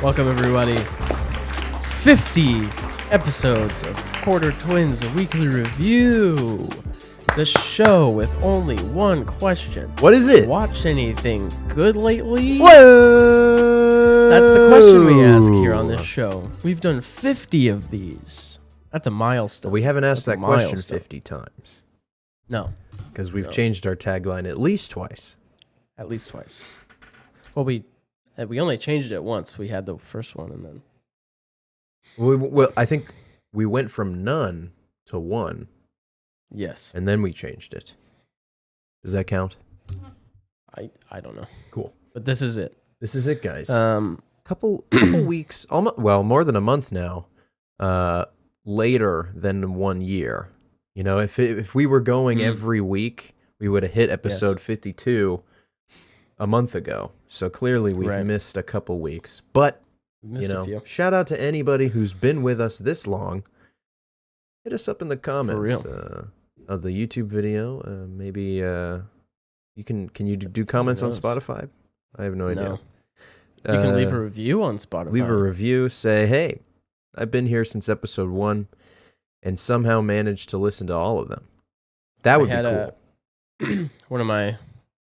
Welcome, everybody. 50 episodes of Quarter Twins, a weekly review. The show with only one question. What is it? Watch anything good lately? Whoa! That's the question we ask here on this show. We've done 50 of these. That's a milestone. We haven't asked That's that question milestone. 50 times. No. Because we've changed our tagline at least twice. At least twice. Well, we only changed it once. We had the first one, and then... Well, I think we went from none to one. Yes. And then we changed it. Does that count? I don't know. Cool. But this is it. This is it, guys. Couple weeks, more than a month now, later than 1 year. You know, if we were going every week, we would have hit episode 52 a month ago. So clearly we've missed a couple weeks. But, you know, shout out to anybody who's been with us this long. Hit us up in the comments of the YouTube video. Maybe you can you do comments on Spotify? I have no idea. You can leave a review on Spotify. Leave a review. Say, hey, I've been here since episode 1 and somehow managed to listen to all of them. That would be cool.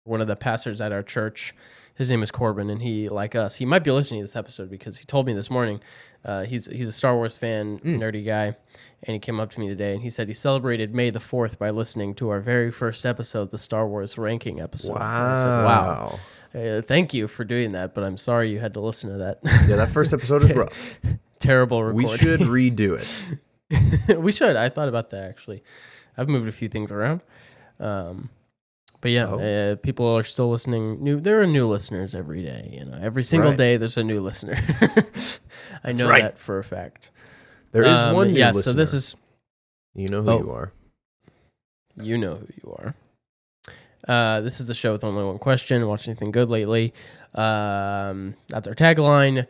One of the pastors at our church, his name is Corbin, and he, like us, he might be listening to this episode because he told me this morning, he's a Star Wars fan, nerdy guy, and he came up to me today, and he said he celebrated May the 4th by listening to our very first episode, the Star Wars ranking episode. Wow. And I said, wow. Thank you for doing that, but I'm sorry you had to listen to that. Yeah, that first episode is rough. Terrible recording. We should redo it. We should. I thought about that, actually. I've moved a few things around. But yeah, people are still listening. There are new listeners every day. You know, every single day there's a new listener. I know that for a fact. There is one new listener. So this is... You know who you are. You know who you are. This is the show with only one question. Watch anything good lately? That's our tagline.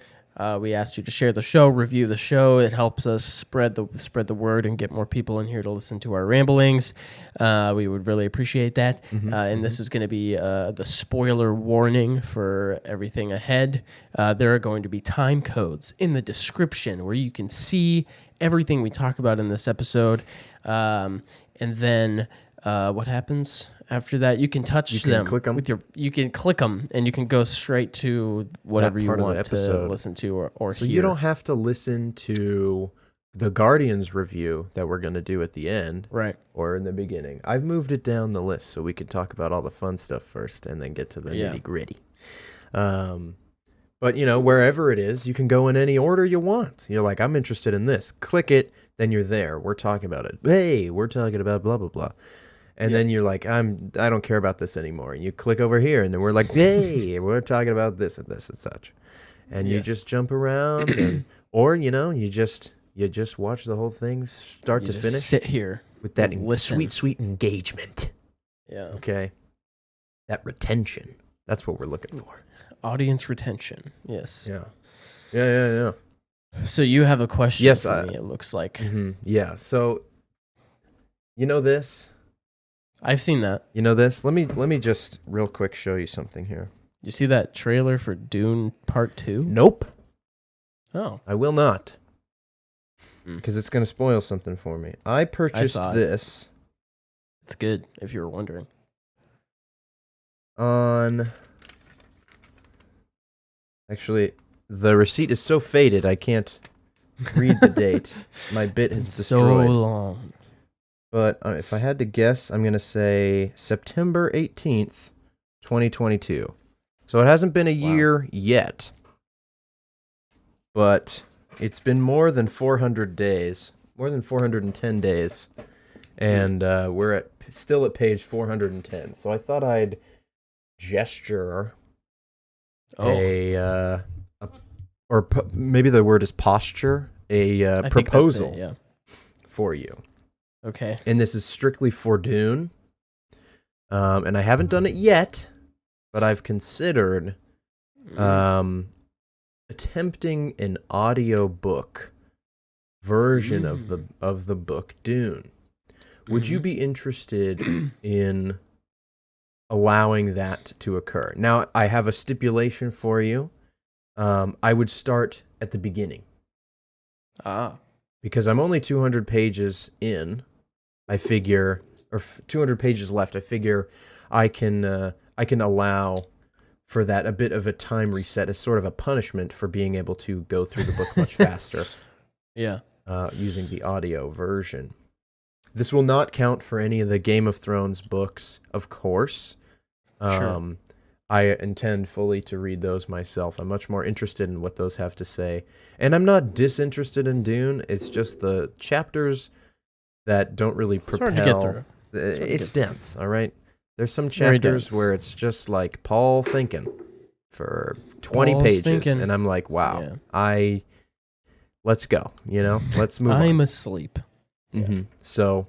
We asked you to share the show, review the show. It helps us spread the word and get more people in here to listen to our ramblings. We would really appreciate that. And this is going to be the spoiler warning for everything ahead. There are going to be time codes in the description where you can see everything we talk about in this episode. And then what happens after that? You can touch them. With your. You can click them, and you can go straight to whatever you want to listen to or so hear. You don't have to listen to the Guardians review that we're going to do at the end, or in the beginning. I've moved it down the list so we can talk about all the fun stuff first, and then get to the nitty gritty. But you know, wherever it is, you can go in any order you want. You're like, I'm interested in this. Click it, then you're there. We're talking about it. Hey, we're talking about blah blah blah. And then you're like, I don't care about this anymore. And you click over here, and then we're like, hey, we're talking about this and this and such. And you just jump around, or you know, you just watch the whole thing start to finish. Sit here with that sweet engagement. Yeah. Okay. That retention. That's what we're looking for. Audience retention. Yes. Yeah. So you have a question for me, it looks like. Yeah. So, you know this? I've seen that. You know this? Let me just real quick show you something here. You see that trailer for Dune Part 2? Nope. Oh. I will not. Because it's going to spoil something for me. I purchased this. It's good, if you were wondering. Actually, the receipt is so faded, I can't read the date. My bit has destroyed. So long. But if I had to guess, I'm going to say September 18th, 2022. So it hasn't been a year yet. But it's been more than 400 days. More than 410 days. And we're still at page 410. So I thought I'd gesture or maybe the word is posture, a proposal for you. Okay. And this is strictly for Dune. And I haven't done it yet, but I've considered attempting an audiobook version of the book Dune. Would you be interested in allowing that to occur? Now, I have a stipulation for you. I would start at the beginning. Because I'm only 200 pages in, I figure, or 200 pages left. I figure I can allow for that a bit of a time reset as sort of a punishment for being able to go through the book much faster. Yeah. Using the audio version. This will not count for any of the Game of Thrones books, of course. Sure. I intend fully to read those myself. I'm much more interested in what those have to say. And I'm not disinterested in Dune. It's just the chapters that don't really propel. It's hard to get through. It's dense, all right? There's some chapters where it's just like Paul thinking for 20 pages. Thinking. And I'm like, wow, let's go, let's move on. I'm asleep. Mm-hmm. Yeah. So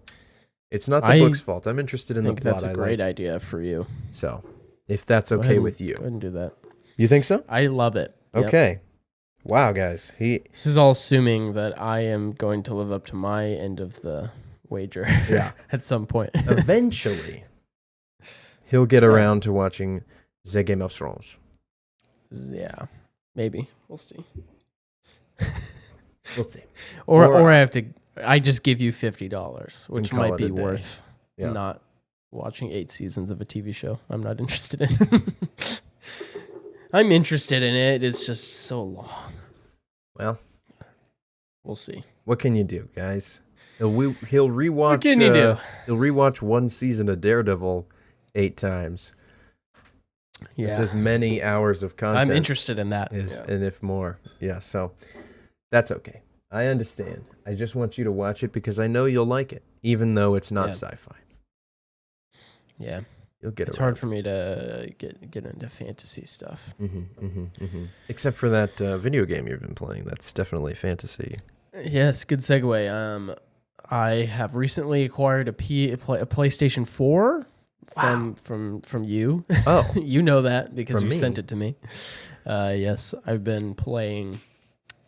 it's not the book's fault. I'm interested in the plot. That's a great idea for you. So if that's okay with you. Go ahead and do that. You think so? I love it. Okay. Yep. Wow, guys. This is all assuming that I am going to live up to my end of the wager at some point. Eventually, he'll get around to watching the Game of Thrones. Yeah. Maybe. We'll see. We'll see. Or I just give you $50, which might be worth not watching 8 seasons of a TV show I'm not interested in. I'm interested in it. It's just so long. Well, we'll see. What can you do, guys? He'll rewatch. What can you do? He'll rewatch one season of Daredevil 8 times. Yeah. It's as many hours of content. I'm interested in that. And if more. Yeah, so that's okay. I understand. I just want you to watch it because I know you'll like it, even though it's not sci-fi. Yeah. You'll get it. It's hard for me to get into fantasy stuff. Except for that video game you've been playing. That's definitely fantasy. Yes, good segue. I have recently acquired a PlayStation 4 from you. Oh. You know that because you sent it to me. Yes, I've been playing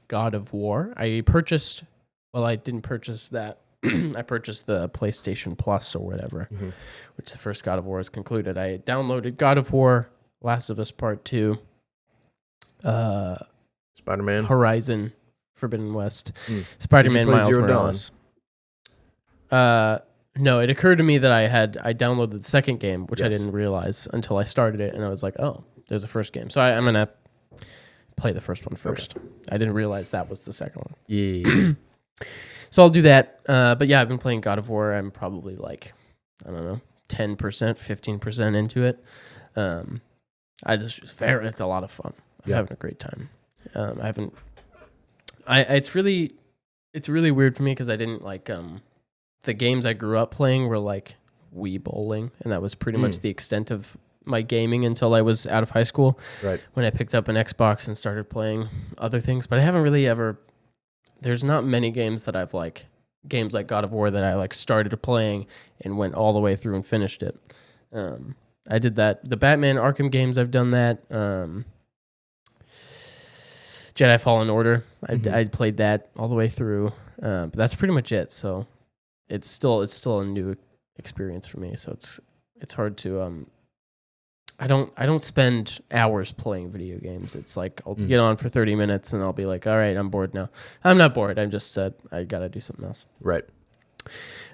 God of War. I didn't purchase that. I purchased the PlayStation Plus or whatever, which the first God of War is concluded. I downloaded God of War, Last of Us Part 2, Spider-Man, Horizon, Forbidden West, Spider-Man, Miles Morales. No, it occurred to me that I downloaded the second game, which I didn't realize until I started it, and I was like, oh, there's a first game. So I'm going to play the first one first. Okay. I didn't realize that was the second one. Yeah. So I'll do that. But yeah, I've been playing God of War. I'm probably 10%, 15% into it. It's a lot of fun. I'm having a great time. It's really weird for me because I didn't the games I grew up playing were like Wii bowling, and that was pretty much the extent of my gaming until I was out of high school. Right. When I picked up an Xbox and started playing other things, but I haven't really ever. There's not many games that I've games like God of War that I started playing and went all the way through and finished it. I did that. The Batman Arkham games, I've done that. Jedi Fallen Order, I played that all the way through. But that's pretty much it. So it's still a new experience for me. So it's hard to I don't spend hours playing video games. It's like I'll get on for 30 minutes and I'll be like, all right, I'm bored now. I'm not bored. I'm just I gotta do something else. Right.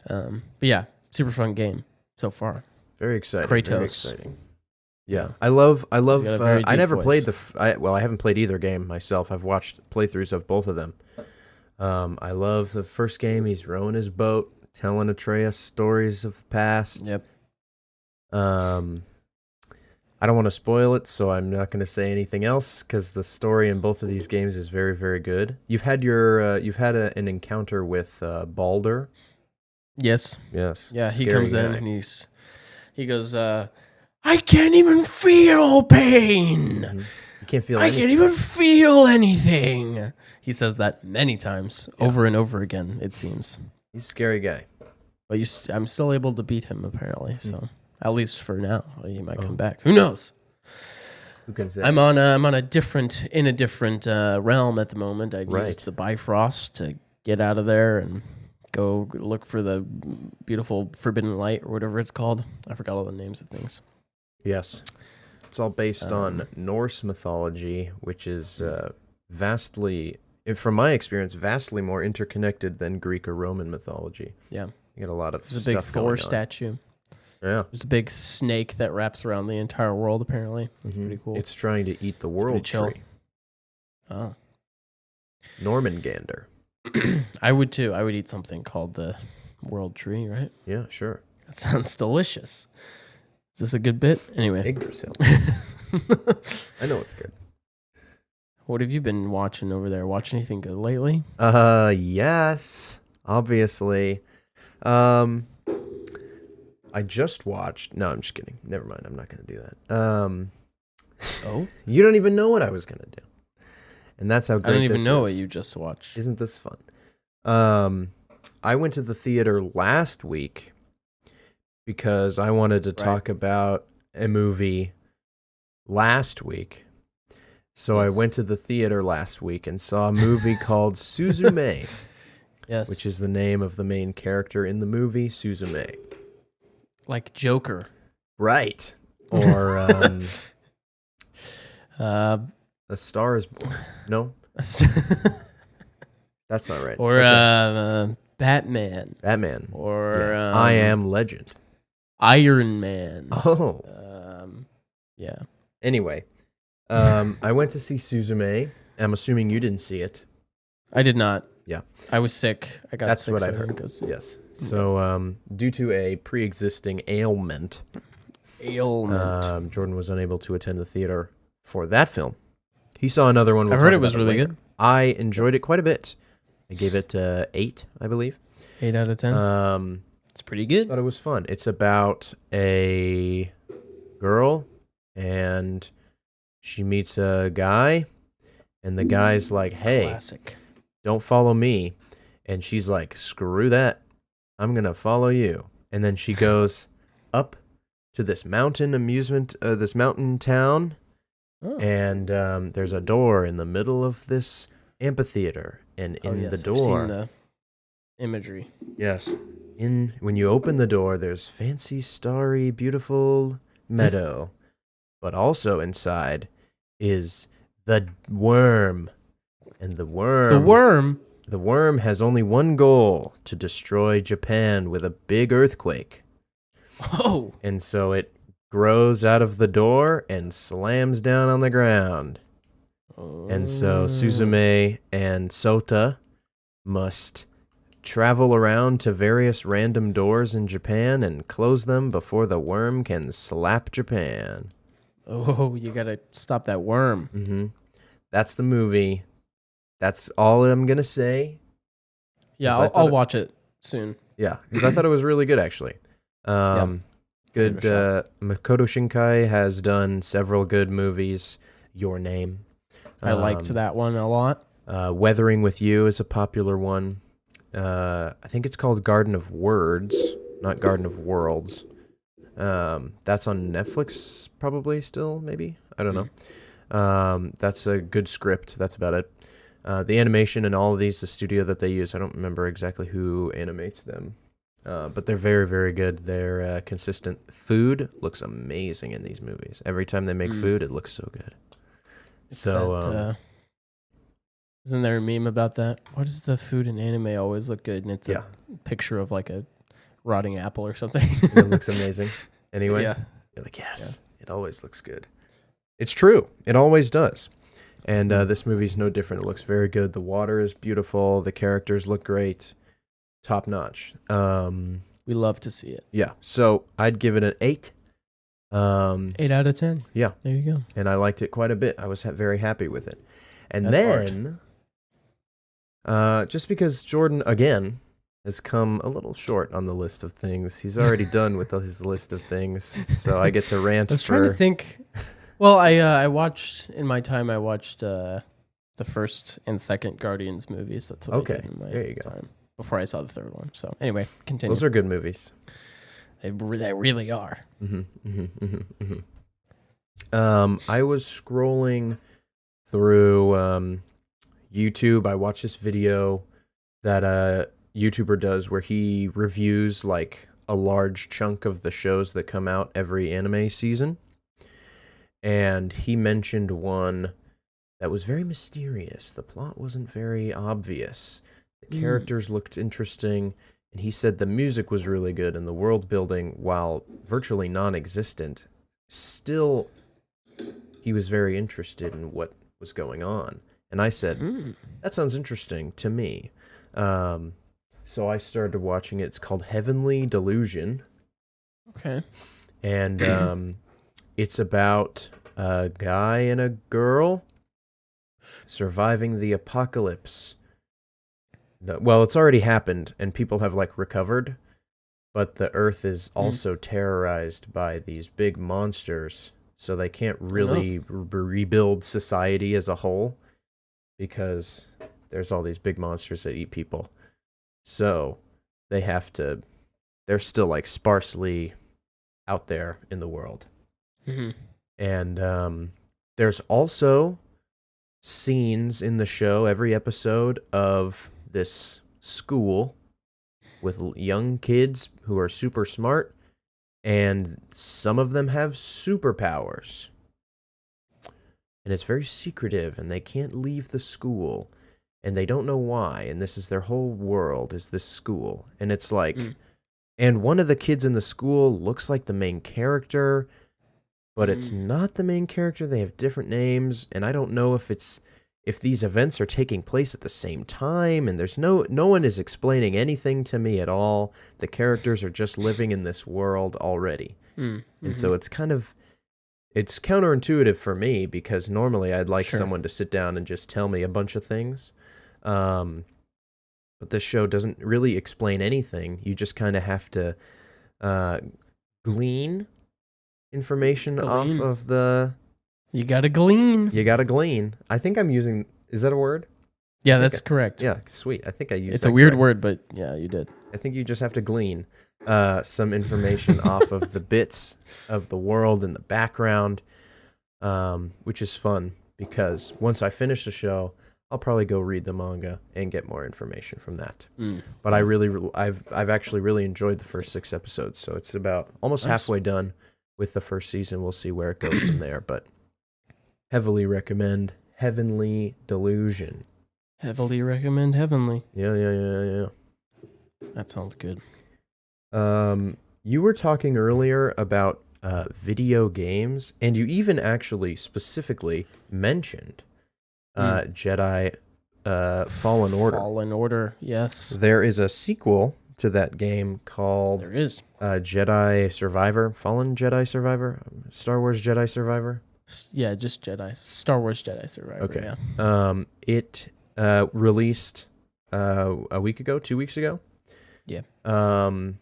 But yeah, super fun game so far. Very exciting. Kratos. Very exciting. Yeah, I love. I never voice. played I haven't played either game myself. I've watched playthroughs of both of them. I love the first game. He's rowing his boat, telling Atreus stories of the past. Yep. I don't want to spoil it, so I'm not going to say anything else because the story in both of these games is very, very good. You've had an encounter with Baldur. Yes. Yes. Yeah, he comes in and he goes, I can't even feel pain. Mm-hmm. You can't feel. I can't even feel anything. He says that many times, over and over again. It seems he's a scary guy, but I'm still able to beat him apparently. So. At least for now, he might come back. Who knows? Who can say? I'm on a different realm at the moment. I've used the Bifrost to get out of there and go look for the beautiful Forbidden Light or whatever it's called. I forgot all the names of things. Yes. It's all based on Norse mythology, which is vastly, from my experience, vastly more interconnected than Greek or Roman mythology. Yeah. You get a lot of There's stuff a big Thor going on. statue. Yeah. There's a big snake that wraps around the entire world, apparently. That's pretty cool. It's trying to eat the world tree. Oh. Normangander. I would too. I would eat something called the world tree, right? Yeah, sure. That sounds delicious. Is this a good bit? Anyway. Yggdrasil. I know it's good. What have you been watching over there? Watch anything good lately? Yes, obviously. I just watched. No, I'm just kidding. Never mind. I'm not going to do that. Oh, you don't even know what I was going to do, and that's how great. I don't even know is. what you just watched. Isn't this fun? I went to the theater last week because I wanted to talk about a movie last week. So I went to the theater last week and saw a movie called Suzume. Yes. Which is the name of the main character in the movie, Suzume. Like Joker. Right. Or A Star is Born. No? That's not right. Or Batman. Batman. Or I Am Legend. Iron Man. Oh. Yeah. Anyway, I went to see Suzume. I'm assuming you didn't see it. I did not. Yeah. I was sick. I got That's sick. what so I've I didn't heard. go see it. Yes. So, due to a pre-existing ailment, Jordan was unable to attend the theater for that film. He saw another one. I've heard it was really good. I enjoyed it quite a bit. I gave it 8, I believe. 8 out of 10. It's pretty good. But it was fun. It's about a girl, and she meets a guy, and the guy's like, "Hey, Classic. don't follow me," and she's like, "Screw that, I'm gonna follow you." And then she goes up to this mountain town, and there's a door in the middle of this amphitheater, and in the door, I've seen the imagery. yes, when you open the door, there's fancy, starry, beautiful meadow, but also inside is the worm, and the worm has only one goal: to destroy Japan with a big earthquake. Oh. And so it grows out of the door and slams down on the ground. And so Suzume and Sota must travel around to various random doors in Japan and close them before the worm can slap Japan. Oh, you gotta stop that worm. Mm-hmm. That's the movie. That's all I'm going to say. Yeah, I'll watch it soon. Yeah, because I thought it was really good, actually. Good. Makoto Shinkai has done several good movies. Your Name. I liked that one a lot. Weathering with You is a popular one. I think it's called Garden of Words, not Garden of Worlds. That's on Netflix, probably still, maybe. I don't know. That's a good script. That's about it. The animation in all of these, the studio that they use, I don't remember exactly who animates them. But they're very, very good. They're consistent. Food looks amazing in these movies. Every time they make food, it looks so good. Isn't there a meme about that? Why does the food in anime always look good? And it's a picture of like a rotting apple or something. It looks amazing. Anyway, you're like, yes, it always looks good. It's true. It always does. And this movie's no different. It looks very good. The water is beautiful. The characters look great. Top notch. We love to see it. Yeah. So I'd give it an 8. 8 out of 10. Yeah. There you go. And I liked it quite a bit. I was very happy with it. And That's then, just because Jordan, again, has come a little short on the list of things. He's already done with his list of things. So I get to rant. I was trying to think. Well, I watched, in my time, the first and second Guardians movies. That's what I did in my time. Before I saw the third one. So anyway, continue. Those are good movies. They really are. I was scrolling through YouTube. I watched this video that a YouTuber does where he reviews like a large chunk of the shows that come out every anime season. and he mentioned one that was very mysterious. The plot wasn't very obvious. The characters looked interesting, and he said the music was really good and the world building, while virtually non-existent, still he was very interested in what was going on. And I said, that sounds interesting to me. So I started watching it. It's called Heavenly Delusion. Okay. And it's about a guy and a girl surviving the apocalypse. Well, it's already happened, and people have, like, recovered, but the Earth is also terrorized by these big monsters, so they can't really rebuild society as a whole, because there's all these big monsters that eat people. So they're still, like, sparsely out there in the world. And there's also scenes in the show, every episode, of this school with young kids who are super smart, and some of them have superpowers. And it's very secretive, and they can't leave the school, and they don't know why, and this is their whole world, is this school. And it's like, and one of the kids in the school looks like the main character, but it's not the main character. They have different names, and I don't know if these events are taking place at the same time, and there's no one is explaining anything to me at all. The characters are just living in this world already. And so it's counterintuitive for me, because normally I'd like someone to sit down and just tell me a bunch of things. But this show doesn't really explain anything. You just kind of have to glean information off of the... You gotta glean. I think I'm using... Is that a word? Yeah, that's correct. Yeah, sweet. I think I used It's a weird word, but yeah, you did. I think you just have to glean some information off of the bits of the world in the background, which is fun, because once I finish the show, I'll probably go read the manga and get more information from that. But I've actually really enjoyed the first 6 episodes, so it's about almost halfway done with the first season. We'll see where it goes from there, but heavily recommend Heavenly Delusion. Heavily recommend Heavenly. Yeah. That sounds good. You were talking earlier about video games, and you even actually specifically mentioned Jedi Fallen Order. Fallen Order, yes. There is a sequel to that game called Jedi Survivor, Fallen Jedi Survivor, Star Wars Jedi Survivor. Yeah, just Jedi. Star Wars Jedi Survivor. Okay. Yeah. It released a week ago, 2 weeks ago. Yeah. And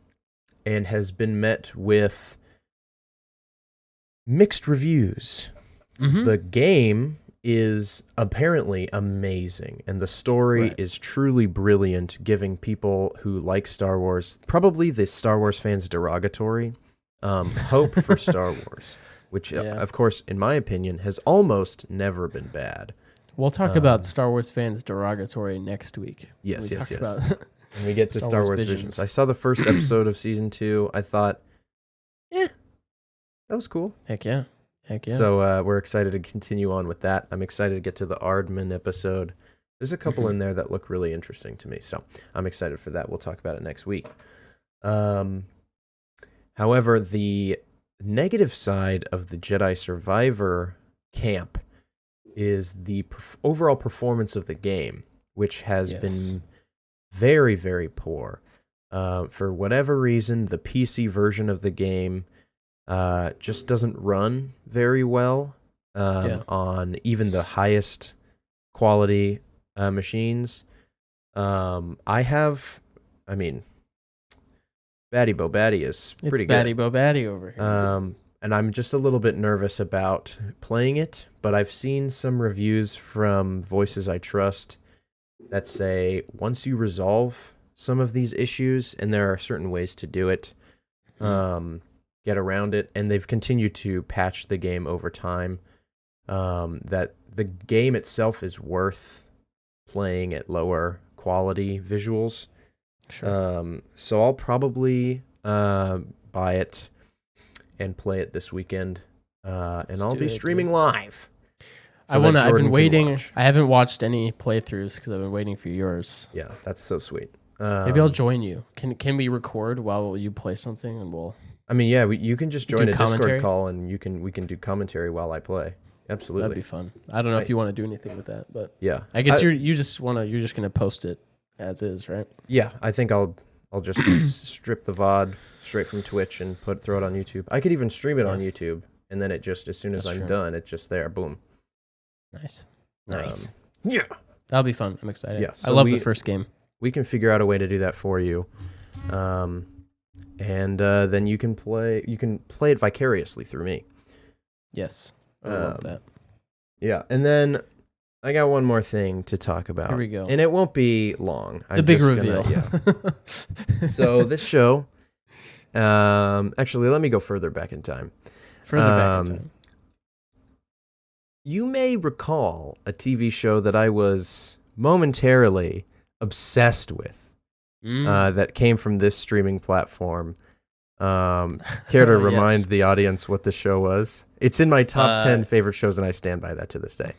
has been met with mixed reviews. The game is apparently amazing, and the story is truly brilliant, giving people who like Star Wars, probably the Star Wars fans derogatory, hope for Star Wars, which, of course, in my opinion, has almost never been bad. We'll talk about Star Wars fans derogatory next week. Yes. When we get to Star Wars Visions. I saw the first episode of season 2. I thought, that was cool. Heck yeah. So we're excited to continue on with that. I'm excited to get to the Ardman episode. There's a couple in there that look really interesting to me, so I'm excited for that. We'll talk about it next week. However, the negative side of the Jedi Survivor camp is the overall performance of the game, which has been very, very poor. For whatever reason, the PC version of the game just doesn't run very well on even the highest quality machines. Batty Bo Batty is pretty good. Batty Bo Batty over here. And I'm just a little bit nervous about playing it, but I've seen some reviews from voices I trust that say once you resolve some of these issues, and there are certain ways to do it, get around it, and they've continued to patch the game over time, that the game itself is worth playing at lower quality visuals. Sure. So I'll probably buy it and play it this weekend. and I'll be streaming live. So I've been waiting. I haven't watched any playthroughs because I've been waiting for yours. Yeah, that's so sweet. Maybe I'll join you. Can we record while you play something and we'll? I mean, yeah, you can just join a Discord call and we can do commentary while I play. Absolutely, that'd be fun. I don't know if you want to do anything with that, but yeah, I guess you're just gonna post it as is, right? Yeah, I think I'll just strip the VOD straight from Twitch and throw it on YouTube. I could even stream it on YouTube, and then it just as soon as I'm done, it's just there. Boom. Nice. Yeah, that'll be fun. I'm excited. Yeah, so I love the first game. We can figure out a way to do that for you, and then you can play it vicariously through me. Yes, I love that. Yeah, and then I got one more thing to talk about. Here we go, and it won't be long. The big reveal. So this show, actually, let me go further back in time. You may recall a TV show that I was momentarily obsessed with that came from this streaming platform. Care to remind the audience what the show was? It's in my top 10 favorite shows, and I stand by that to this day.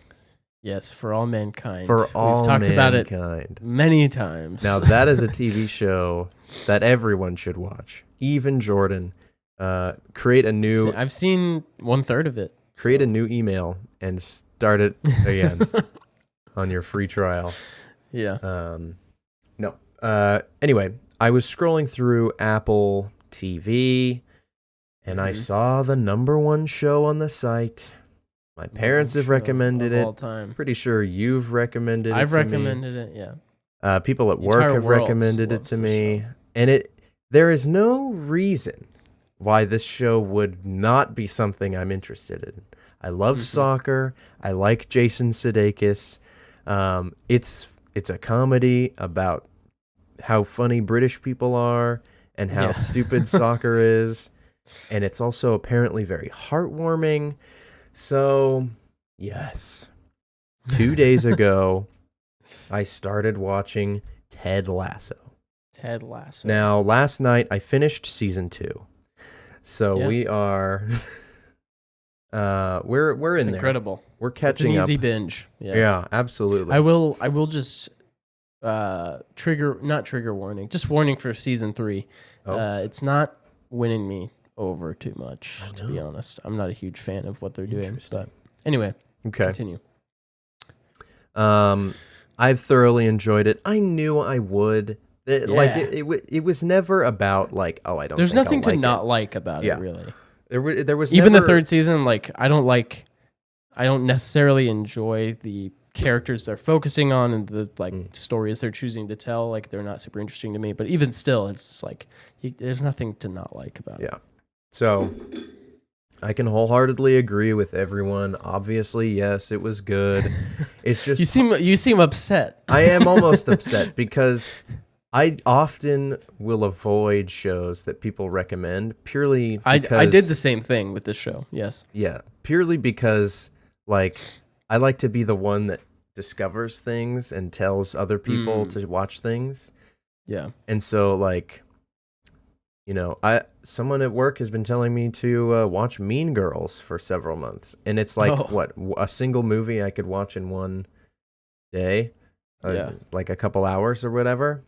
Yes, For All Mankind. We've talked about it many times. Now, that is a TV show that everyone should watch. Even Jordan. Create a new... I've seen 1/3 of it. Create a new email and start it again on your free trial. Yeah. No. Anyway, I was scrolling through Apple TV, and I saw the #1 show on the site. My parents have recommended it. All time. Pretty sure you've recommended it. I've recommended it. Yeah. People at work have recommended it to me, and there is no reason why this show would not be something I'm interested in. I love soccer. I like Jason Sudeikis. It's a comedy about how funny British people are and how stupid soccer is, and it's also apparently very heartwarming. So, yes. 2 days ago, I started watching Ted Lasso. Ted Lasso. Now, last night, I finished season 2. So we are... we're in there. Incredible. We're catching up. It's an easy binge. Yeah, absolutely. I will just not trigger warning. Just warning for season 3. It's not winning me over too much, to be honest. I'm not a huge fan of what they're doing. But anyway, continue. I've thoroughly enjoyed it. I knew I would. It was never about like, oh, I don't. There's think nothing I'll to like not it. like about it, really. There was even never... the 3rd season. Like, I don't necessarily enjoy the characters they're focusing on and the stories they're choosing to tell. Like, they're not super interesting to me. But even still, it's just like there's nothing to not like about it. Yeah. So I can wholeheartedly agree with everyone. Obviously, yes, it was good. It's just you seem upset. I am almost upset because I often will avoid shows that people recommend purely because... I did the same thing with this show, yes. Yeah, purely because, like, I like to be the one that discovers things and tells other people to watch things. Yeah. And so, like, you know, someone at work has been telling me to watch Mean Girls for several months. And it's like, a single movie I could watch in one day? Like a couple hours or whatever?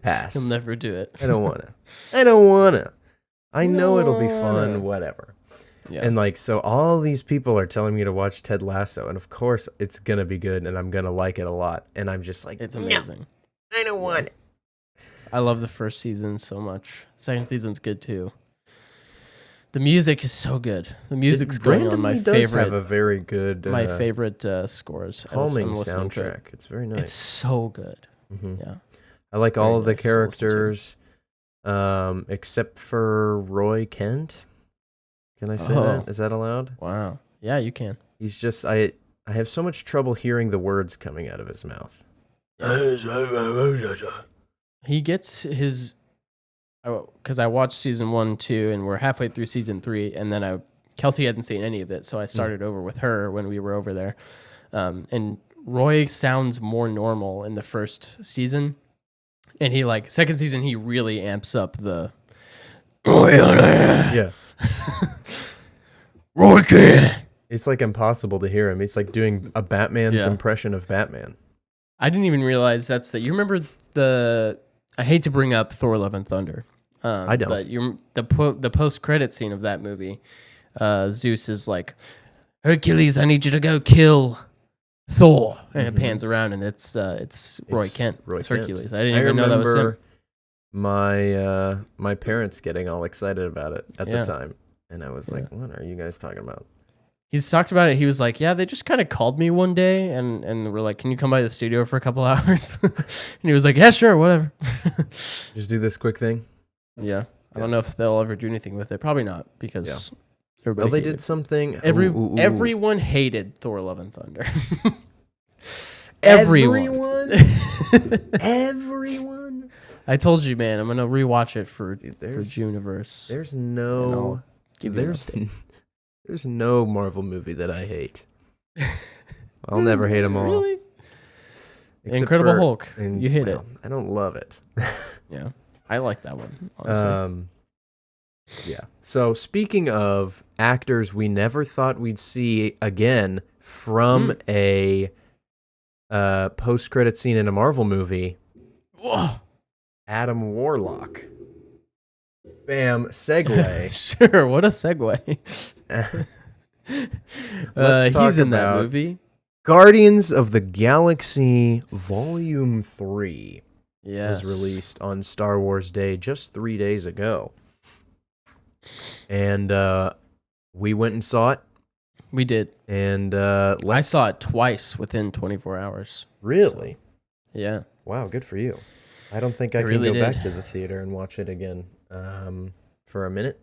Pass. You'll never do it. I don't want to. I know it'll be fun, whatever. Yeah. And like, so all these people are telling me to watch Ted Lasso, and of course it's going to be good and I'm going to like it a lot. And I'm just like, it's amazing. No, I don't want it. I love the first season so much. Second season's good too. The music is so good. The music's going on my favorite. Does have a very good, my favorite scores. Calming soundtrack. It's very nice. It's so good. Mm-hmm. Yeah, I like all of the characters, except for Roy Kent. Can I say that? Is that allowed? Wow. Yeah, you can. He's just I have so much trouble hearing the words coming out of his mouth. He gets his, because I watched season 1, 2, and we're halfway through season 3, and then Kelsey hadn't seen any of it, so I started over with her when we were over there. And Roy sounds more normal in the first season, and he second season he really amps up the. Yeah. Roy Kent. It's like impossible to hear him. He's like doing a Batman's impression of Batman. I didn't even realize that's the. You remember the? I hate to bring up Thor: Love and Thunder. I don't. But the post credit scene of that movie, Zeus is like, Hercules, I need you to go kill Thor, and it pans around, and it's Roy Kent. It's Hercules. I didn't even know that was him. My parents getting all excited about it at the time, and I was like, "What are you guys talking about?" He's talked about it. He was like, "Yeah, they just kind of called me one day, and we're like, can you come by the studio for a couple hours?" And he was like, "Yeah, sure, whatever." Just do this quick thing. Yeah, I don't know if they'll ever do anything with it. Probably not, because everybody. Well, they did something. Everyone hated Thor: Love and Thunder. Everyone. Everyone. I told you, man. I'm gonna rewatch it for Juniverse. There's no Marvel movie that I hate. I'll never hate them all. Really? Incredible Hulk. You hate it. I don't love it. Yeah, I like that one, honestly. Yeah. So speaking of actors we never thought we'd see again from a post-credit scene in a Marvel movie, Adam Warlock. Bam, segue. Sure, what a segue. He's in that movie. Guardians of the Galaxy Volume 3 was released on Star Wars Day just 3 days ago. And we went and saw it. We did. And I saw it twice within 24 hours. Really? So, yeah. Wow, good for you. I don't think I can go back to the theater and watch it again for a minute.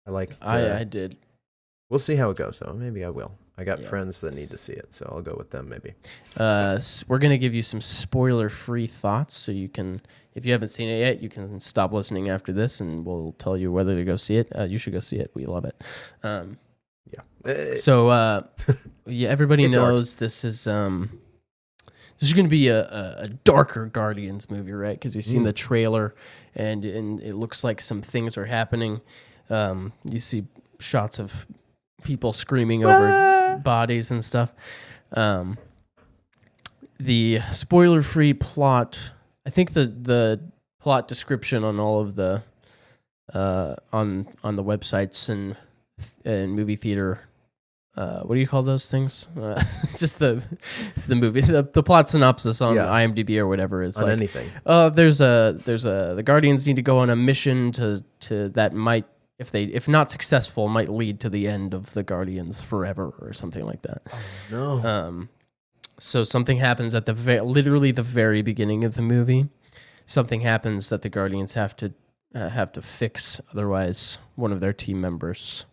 I did. We'll see how it goes, though. Maybe I will. I got friends that need to see it, so I'll go with them maybe. We're going to give you some spoiler-free thoughts, so you can, if you haven't seen it yet, you can stop listening after this, and we'll tell you whether to go see it. You should go see it. We love it. Everybody knows this is going to be a darker Guardians movie, right? Because you've seen the trailer, and it looks like some things are happening. You see shots of people screaming over bodies and stuff. The spoiler-free plot, I think the plot description on all of the on the websites and movie theater. What do you call those things? Just the movie, the plot synopsis on IMDb or whatever is on like anything. The Guardians need to go on a mission to that might, if not successful, might lead to the end of the Guardians forever or something like that. Oh, no. So something happens at literally the very beginning of the movie. Something happens that the Guardians have to fix, otherwise one of their team members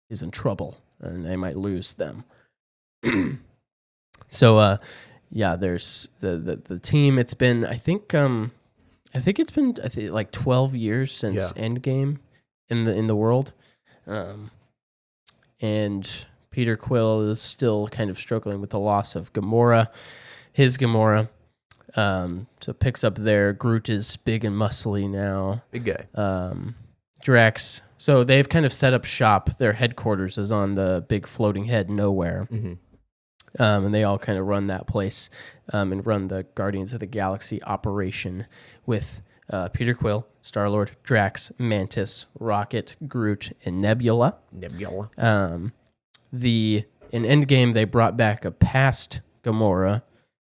is in trouble and they might lose them. So there's the team. It's been I think it's been like 12 years since Endgame in the world, and Peter Quill is still kind of struggling with the loss of Gamora, his Gamora. So it picks up there. Groot is big and muscly now. Big guy. Drax. So they've kind of set up shop. Their headquarters is on the big floating head nowhere. Mm-hmm. And they all kind of run that place and run the Guardians of the Galaxy operation with Peter Quill, Star-Lord, Drax, Mantis, Rocket, Groot, and Nebula. In Endgame, they brought back a past Gamora,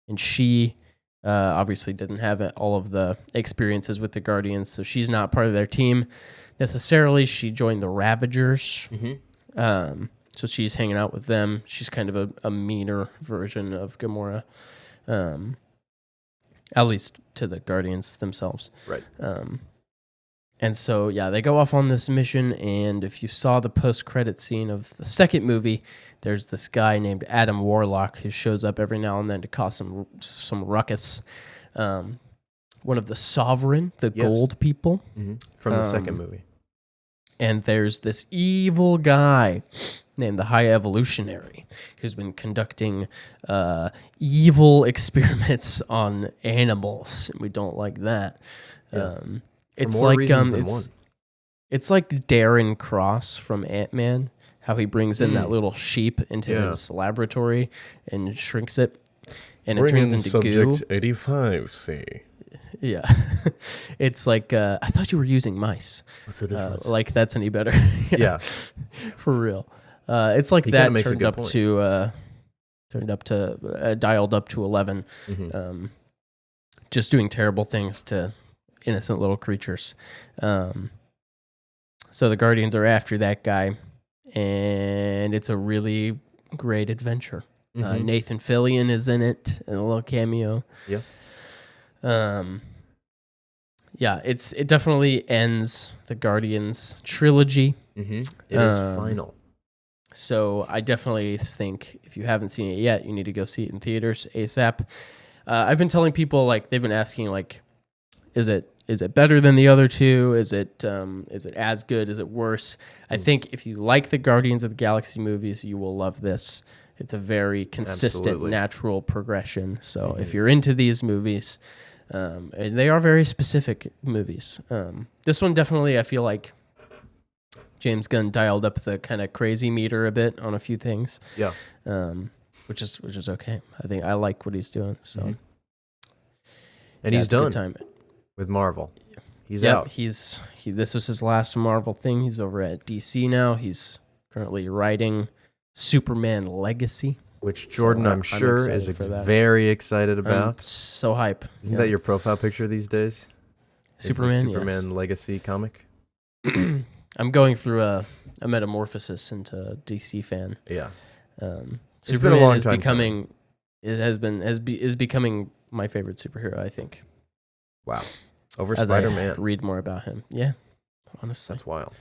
and she obviously didn't have all of the experiences with the Guardians, so she's not part of their team necessarily. She joined the Ravagers. Mm-hmm. So she's hanging out with them. She's kind of a meaner version of Gamora, at least to the Guardians themselves. Right. And so, they go off on this mission, and if you saw the post-credit scene of the second movie, there's this guy named Adam Warlock who shows up every now and then to cause some ruckus. One of the Sovereign, the gold people. Mm-hmm. From the second movie. And there's this evil guy named the High Evolutionary who's been conducting evil experiments on animals. We don't like that. Yeah. It's For more like reasons than one. It's like Darren Cross from Ant-Man, how he brings in that little sheep into his laboratory and shrinks it, and it turns into goo. Subject 85C. Yeah. It's like, I thought you were using mice. What's the difference? Like that's any better. Yeah. For real. It's like He that makes a turned good up, point. dialed up to 11. Just doing terrible things to innocent little creatures. So the Guardians are after that guy, and it's a really great adventure. Nathan Fillion is in it, in a little cameo. Yeah. Yeah, it definitely ends the Guardians trilogy. It is final. So I definitely think if you haven't seen it yet, you need to go see it in theaters ASAP. I've been telling people, like, they've been asking, like, is it better than the other two? Is it as good? Is it worse? I think if you like the Guardians of the Galaxy movies, you will love this. It's a very consistent, natural progression. So if you're into these movies, and they are very specific movies. This one definitely, I feel like James Gunn dialed up the kind of crazy meter a bit on a few things. Yeah. Which is okay. I think I like what he's doing. So, and he's done with Marvel. He's out. This was his last Marvel thing. He's over at DC now. He's currently writing Superman Legacy, which Jordan, I'm sure, is very excited about. So hype. Isn't that your profile picture these days? Superman Legacy comic. I'm going through a metamorphosis into DC fan. Yeah. Superman is becoming my favorite superhero, I think. Wow. Over Spider-Man. Read more about him. Yeah. Honestly. That's wild.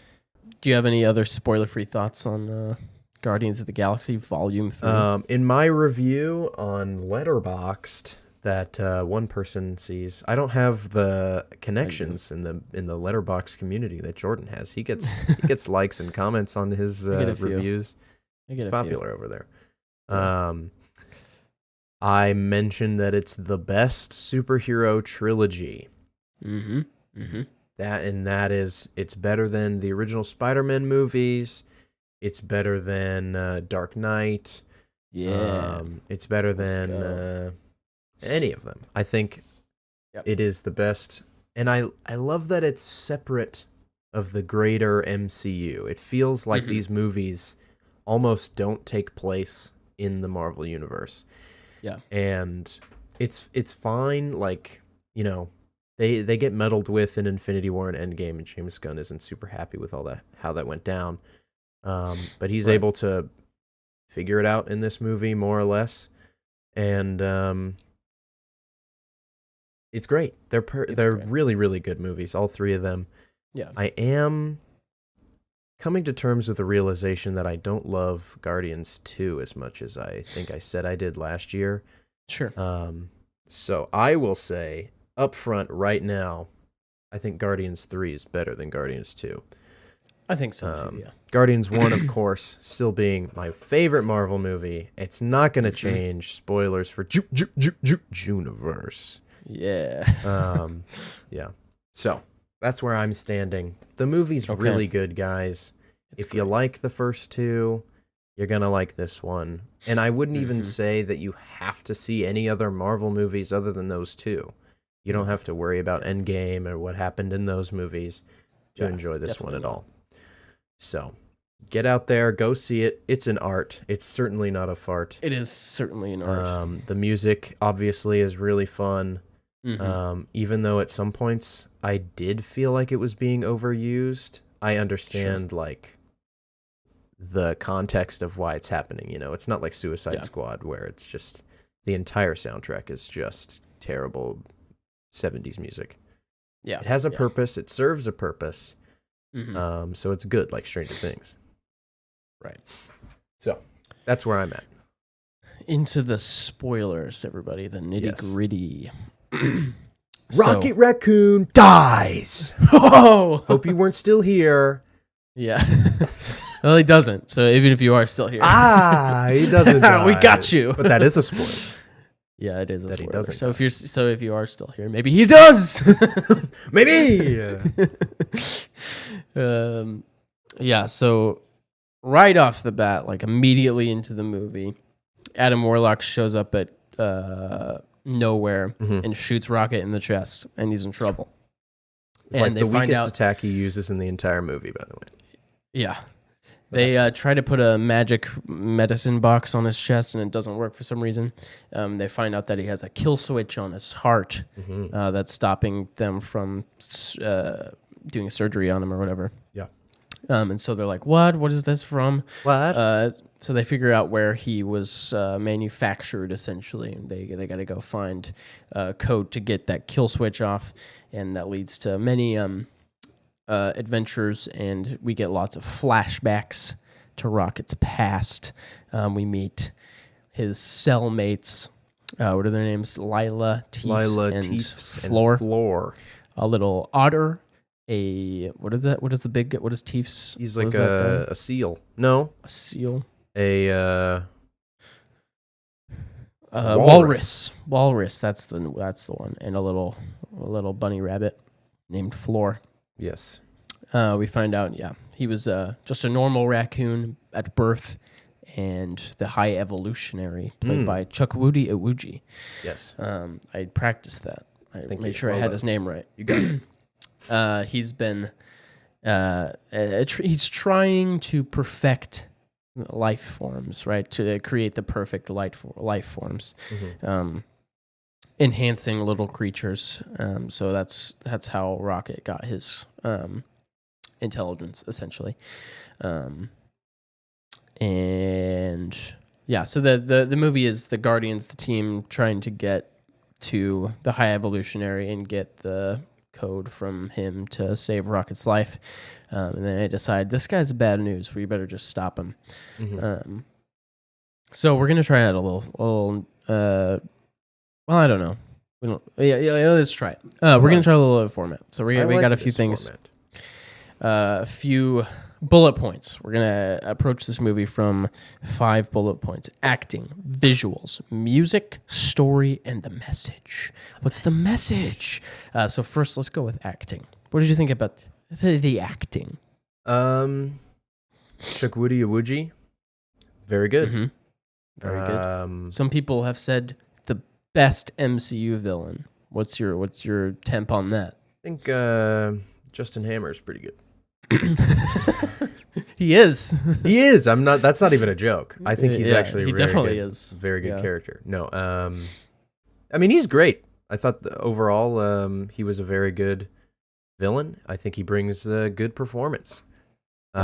Do you have any other spoiler-free thoughts on Guardians of the Galaxy Volume 3? In my review on Letterboxd that one person sees, I don't have the connections in the Letterboxd community that Jordan has. He gets likes and comments on his reviews. It's popular over there. I mentioned that it's the best superhero trilogy. That is, it's better than the original Spider-Man movies. It's better than Dark Knight. Yeah. It's better than any of them. I think it is the best. And I love that it's separate of the greater MCU. It feels like these movies almost don't take place in the Marvel universe. Yeah. And it's fine. Like, you know, they get meddled with in Infinity War and Endgame, and James Gunn isn't super happy with all that, how that went down. But he's able to figure it out in this movie, more or less. And it's great. They're really, really good movies, all three of them. Yeah. I am coming to terms with the realization that I don't love Guardians 2 as much as I think I said I did last year. Sure. So I will say up front right now, I think Guardians 3 is better than Guardians 2. I think so too, yeah. Guardians 1, of course, still being my favorite Marvel movie. It's not going to change. Spoilers for Juniverse. Yeah. Yeah. So that's where I'm standing. The movie's really good, guys. If you like the first two, you're going to like this one. And I wouldn't even say that you have to see any other Marvel movies other than those two. You don't have to worry about Endgame or what happened in those movies to enjoy this one at all. So get out there, go see it. It's an art. It's certainly not a fart. It is certainly an art. The music, obviously, is really fun. Even though at some points I did feel like it was being overused, I understand like the context of why it's happening. You know, it's not like Suicide Squad where it's just the entire soundtrack is just terrible 70s music. Yeah, it has a purpose. It serves a purpose. So it's good, like Stranger Things. Right. So that's where I'm at. Into the spoilers, everybody. The nitty gritty. Rocket Raccoon dies. Oh, hope you weren't still here. Yeah. Well, he doesn't. So even if you are still here, he doesn't. Die. We got you. But that is a spoiler. Yeah, it is a spoiler. He doesn't. If you are still here, maybe he does. Maybe. Yeah, so right off the bat, like immediately into the movie, Adam Warlock shows up at nowhere and shoots Rocket in the chest, and he's in trouble. It's and like the weakest attack he uses in the entire movie, by the way. Yeah. They try to put a magic medicine box on his chest, and it doesn't work for some reason. They find out that he has a kill switch on his heart that's stopping them from doing a surgery on him or whatever. Yeah. And so they're like, what? What is this from? What? So they figure out where he was manufactured, essentially. They got to go find code to get that kill switch off, and that leads to many adventures, and we get lots of flashbacks to Rocket's past. We meet his cellmates. What are their names? Lila, Teefs, and Floor. A little otter. What is that? What is Teefs? He's like a seal. No. A seal. A walrus. Walrus. That's the one. And a little bunny rabbit named Floor. Yes. We find out, he was just a normal raccoon at birth, and the High Evolutionary, played by Chukwudi Iwuji. Yes. I practiced that. I made sure I had his name right. You got it. He's been, he's trying to perfect life forms, right? To create the perfect life forms. Enhancing little creatures. So that's how Rocket got his intelligence, essentially. And yeah, so the movie is the Guardians, the team trying to get to the High Evolutionary and get the code from him to save Rocket's life. And then they decide, this guy's bad news, we better just stop him. So we're gonna try out a little well, I don't know. We don't. Yeah, let's try it. We're gonna try a little format. So we got a few things, a few bullet points. We're gonna approach this movie from 5 bullet points: acting, visuals, music, story, and the message. What's the message? So first, let's go with acting. What did you think about the acting? Chukwudi Iwuji, very good. Very good. Some people have said the best MCU villain. What's your temp on that? I think Justin Hammer is pretty good. He is. He is. I'm not. That's not even a joke. I think he's actually. He definitely is. Very good character. No. I mean, he's great. I thought overall he was a very good villain. I think he brings a good performance.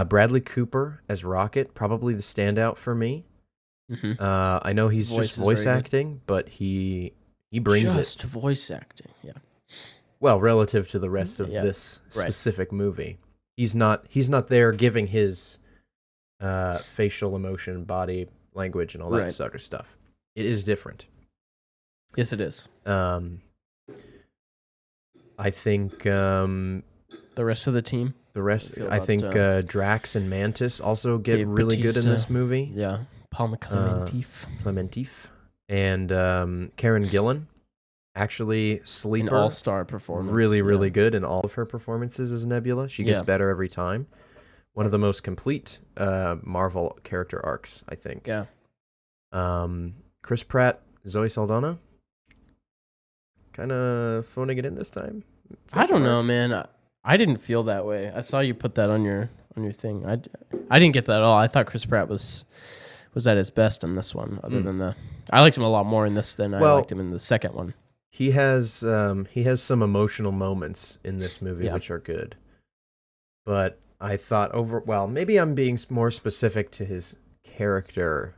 Bradley Cooper as Rocket, probably the standout for me. I know he's just voice acting, but he brings just voice acting. Yeah. Well, relative to the rest of this specific movie, he's not there giving his facial emotion, body language, and all that sort of stuff. It is different. Yes, it is. I think the rest of the team. I think Drax and Mantis also get Dave really Bautista, good in this movie. Yeah. Palma Clementif. And Karen Gillan, actually sleeper. An all-star performance. Really good in all of her performances as Nebula. She gets better every time. One of the most complete Marvel character arcs, I think. Yeah. Chris Pratt, Zoe Saldana, kind of phoning it in this time. I don't know, man. I didn't feel that way. I saw you put that on your thing. I didn't get that at all. I thought Chris Pratt was at his best in this one. Other than I liked him a lot more in this than I liked him in the second one. He has some emotional moments in this movie which are good, but I thought maybe I'm being more specific to his character.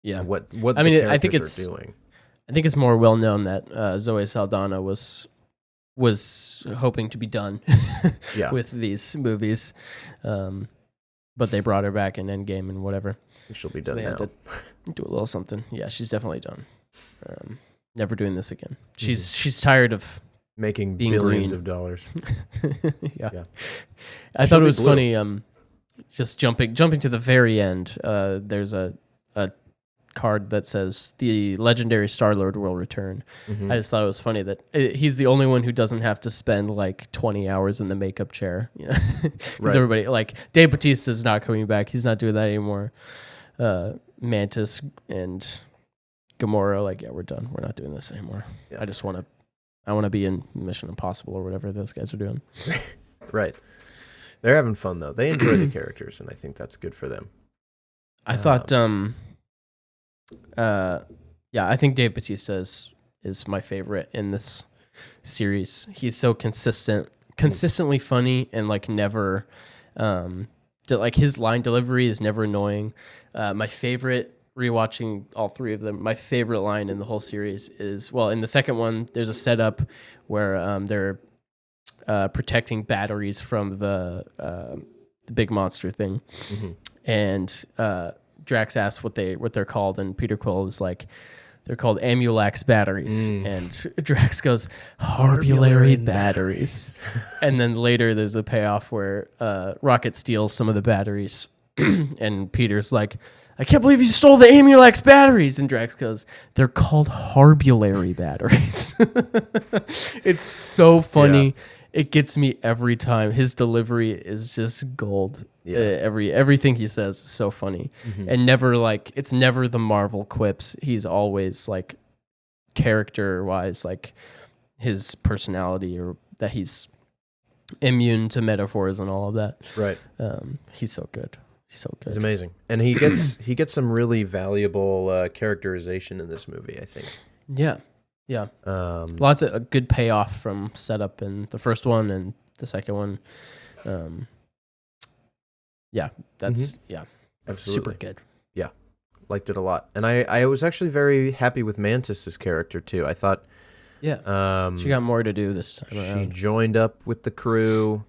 Yeah, what I mean, I think it's doing. I think it's more well known that Zoe Saldana was hoping to be done with these movies, but they brought her back in Endgame and whatever. She'll be done now. Had to do a little something. Yeah, she's definitely done. Never doing this again. She's tired of making being billions green. of dollars. Yeah. I thought it was funny. Just jumping to the very end. There's a card that says the legendary Star-Lord will return. Mhm. I just thought it was funny that he's the only one who doesn't have to spend like 20 hours in the makeup chair. You know, because Right. everybody like Dave Bautista's not coming back. He's not doing that anymore. Mantis and Gamora, like, yeah, we're done. We're not doing this anymore. Yeah. I want to be in Mission Impossible or whatever those guys are doing. Right. They're having fun though. They enjoy the characters, and I think that's good for them. I thought, I think Dave Bautista is my favorite in this series. He's so consistently funny, and like never, like his line delivery is never annoying. My favorite, rewatching all three of them, my favorite line in the whole series is, well, in the second one, there's a setup where they're protecting batteries from the big monster thing, and Drax asks what they're called, and Peter Quill is like, they're called Amulax batteries, and Drax goes, Harbulary batteries. And then later there's a payoff where Rocket steals some of the batteries, and Peter's like, I can't believe you stole the Amulax batteries. And Drax goes, they're called Harbulary batteries. It's so funny. Yeah. It gets me every time. His delivery is just gold. Yeah. Everything he says is so funny. And never like, it's never the Marvel quips. He's always like character wise, like his personality, or that he's immune to metaphors and all of that. Right. He's so good. He's so good. He's amazing. And he gets some really valuable characterization in this movie, I think. Yeah. Yeah. Lots of a good payoff from setup in the first one and the second one. Yeah, that's absolutely super good. Yeah, liked it a lot, and I was actually very happy with Mantis's character too. I thought, she got more to do this time around. She joined up with the crew,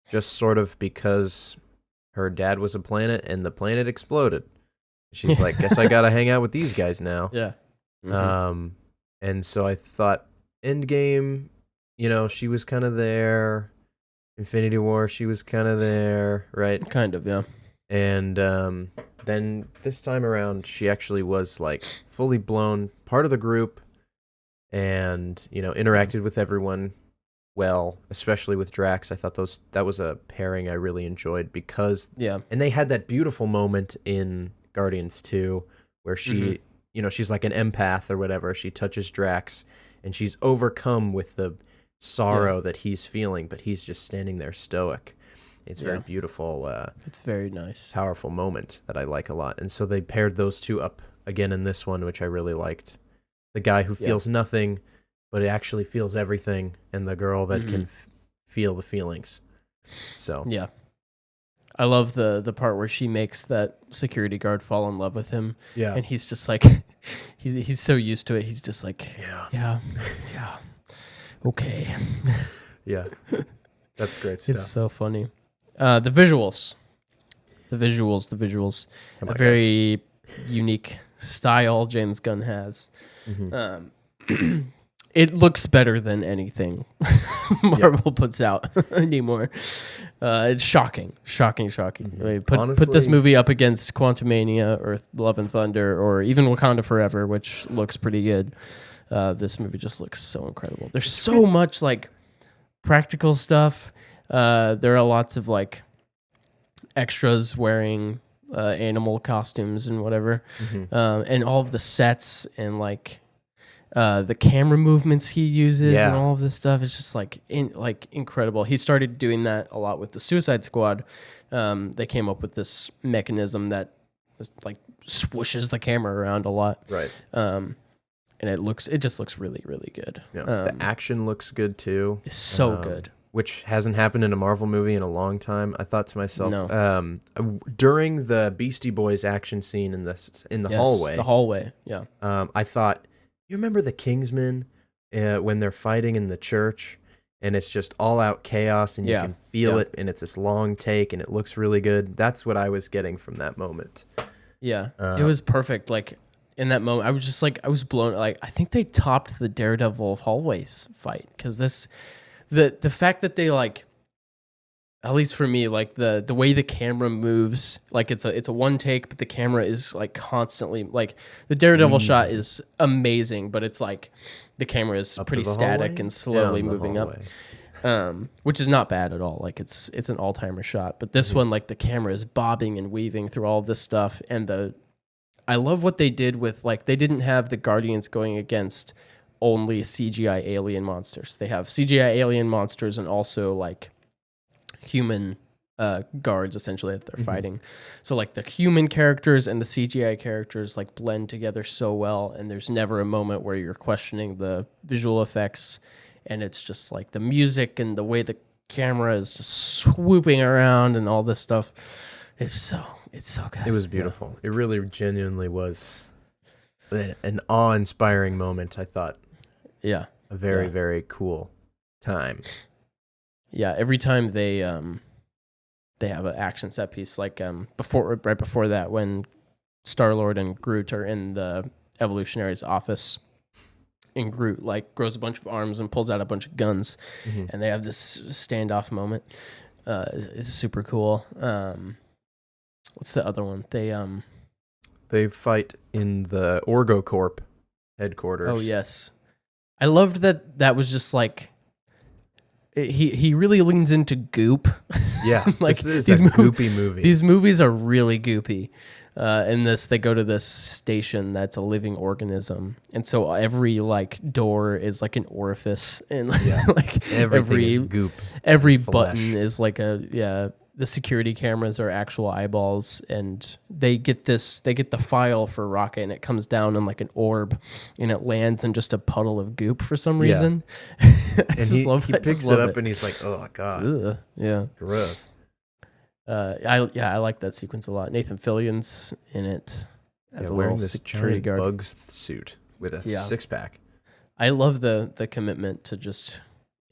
just sort of because her dad was a planet and the planet exploded. She's like, guess I gotta hang out with these guys now. Yeah. And so I thought, Endgame, she was kind of there. Infinity War, she was kind of there, right? Kind of, yeah. And then this time around, she actually was like fully blown part of the group, and interacted with everyone well, especially with Drax. I thought that was a pairing I really enjoyed because and they had that beautiful moment in Guardians 2 where she she's like an empath or whatever. She touches Drax and she's overcome with the sorrow that he's feeling, but he's just standing there stoic. It's very beautiful. It's very nice, powerful moment that I like a lot. And so they paired those two up again in this one, which I really liked. The guy who feels nothing, but it actually feels everything, and the girl that can feel the feelings. So yeah, I love the part where she makes that security guard fall in love with him. Yeah, and he's just like, he's so used to it. He's just like, yeah. Okay. Yeah. That's great stuff. It's so funny. The visuals. A very unique style James Gunn has. It looks better than anything Marvel puts out anymore. It's shocking. I mean, put this movie up against Quantumania or Love and Thunder or even Wakanda Forever, which looks pretty good. This movie just looks so incredible. There's so much like practical stuff. There are lots of like extras wearing animal costumes and whatever, and all of the sets and like the camera movements he uses and all of this stuff. It's just like incredible. He started doing that a lot with the Suicide Squad. They came up with this mechanism that like swooshes the camera around a lot, right? And it just looks really, really good. Yeah. The action looks good too. It's so good. Which hasn't happened in a Marvel movie in a long time. I thought to myself, during the Beastie Boys action scene in the hallway. The hallway, yeah. I thought, you remember the Kingsmen when they're fighting in the church and it's just all out chaos and you can feel it and it's this long take and it looks really good. That's what I was getting from that moment. Yeah, it was perfect. Like in that moment, I was just like, I was blown. Like I think they topped the Daredevil hallways fight because the fact that they like at least for me, like the way the camera moves, like it's a one take, but the camera is like constantly like the Daredevil shot is amazing, but it's like the camera is Up pretty the static hallway, and slowly down the moving up, hallway. which is not bad at all. Like it's an all timer shot, but this one, like the camera is bobbing and weaving through all this stuff, and I love what they did with, like, they didn't have the Guardians going against only CGI alien monsters. They have CGI alien monsters and also like human guards essentially that they're fighting. So like the human characters and the CGI characters like blend together so well, and there's never a moment where you're questioning the visual effects, and it's just like the music and the way the camera is just swooping around and all this stuff. It's so good. It was beautiful. It really genuinely was an awe-inspiring moment, I thought. Yeah. A very, very cool time. Yeah, every time they have an action set piece, like right before that, when Star-Lord and Groot are in the Evolutionary's office, and Groot like grows a bunch of arms and pulls out a bunch of guns, and they have this standoff moment. It's super cool. What's the other one? They fight in the OrgoCorp headquarters. Oh yes, I loved that was just like. He really leans into goop. Yeah, like this is a goopy movie. These movies are really goopy. In this, they go to this station that's a living organism, and so every like door is like an orifice, and like Everything is goop. Every flesh. button is like the security cameras are actual eyeballs, and they get the file for Rocket, and it comes down in like an orb, and it lands in just a puddle of goop for some reason. He picks it up and he's like, "Oh god, ugh, yeah, gross." I like that sequence a lot. Nathan Fillion's in it as a wearing little this security giant guard. bug suit with a six-pack. I love the commitment to just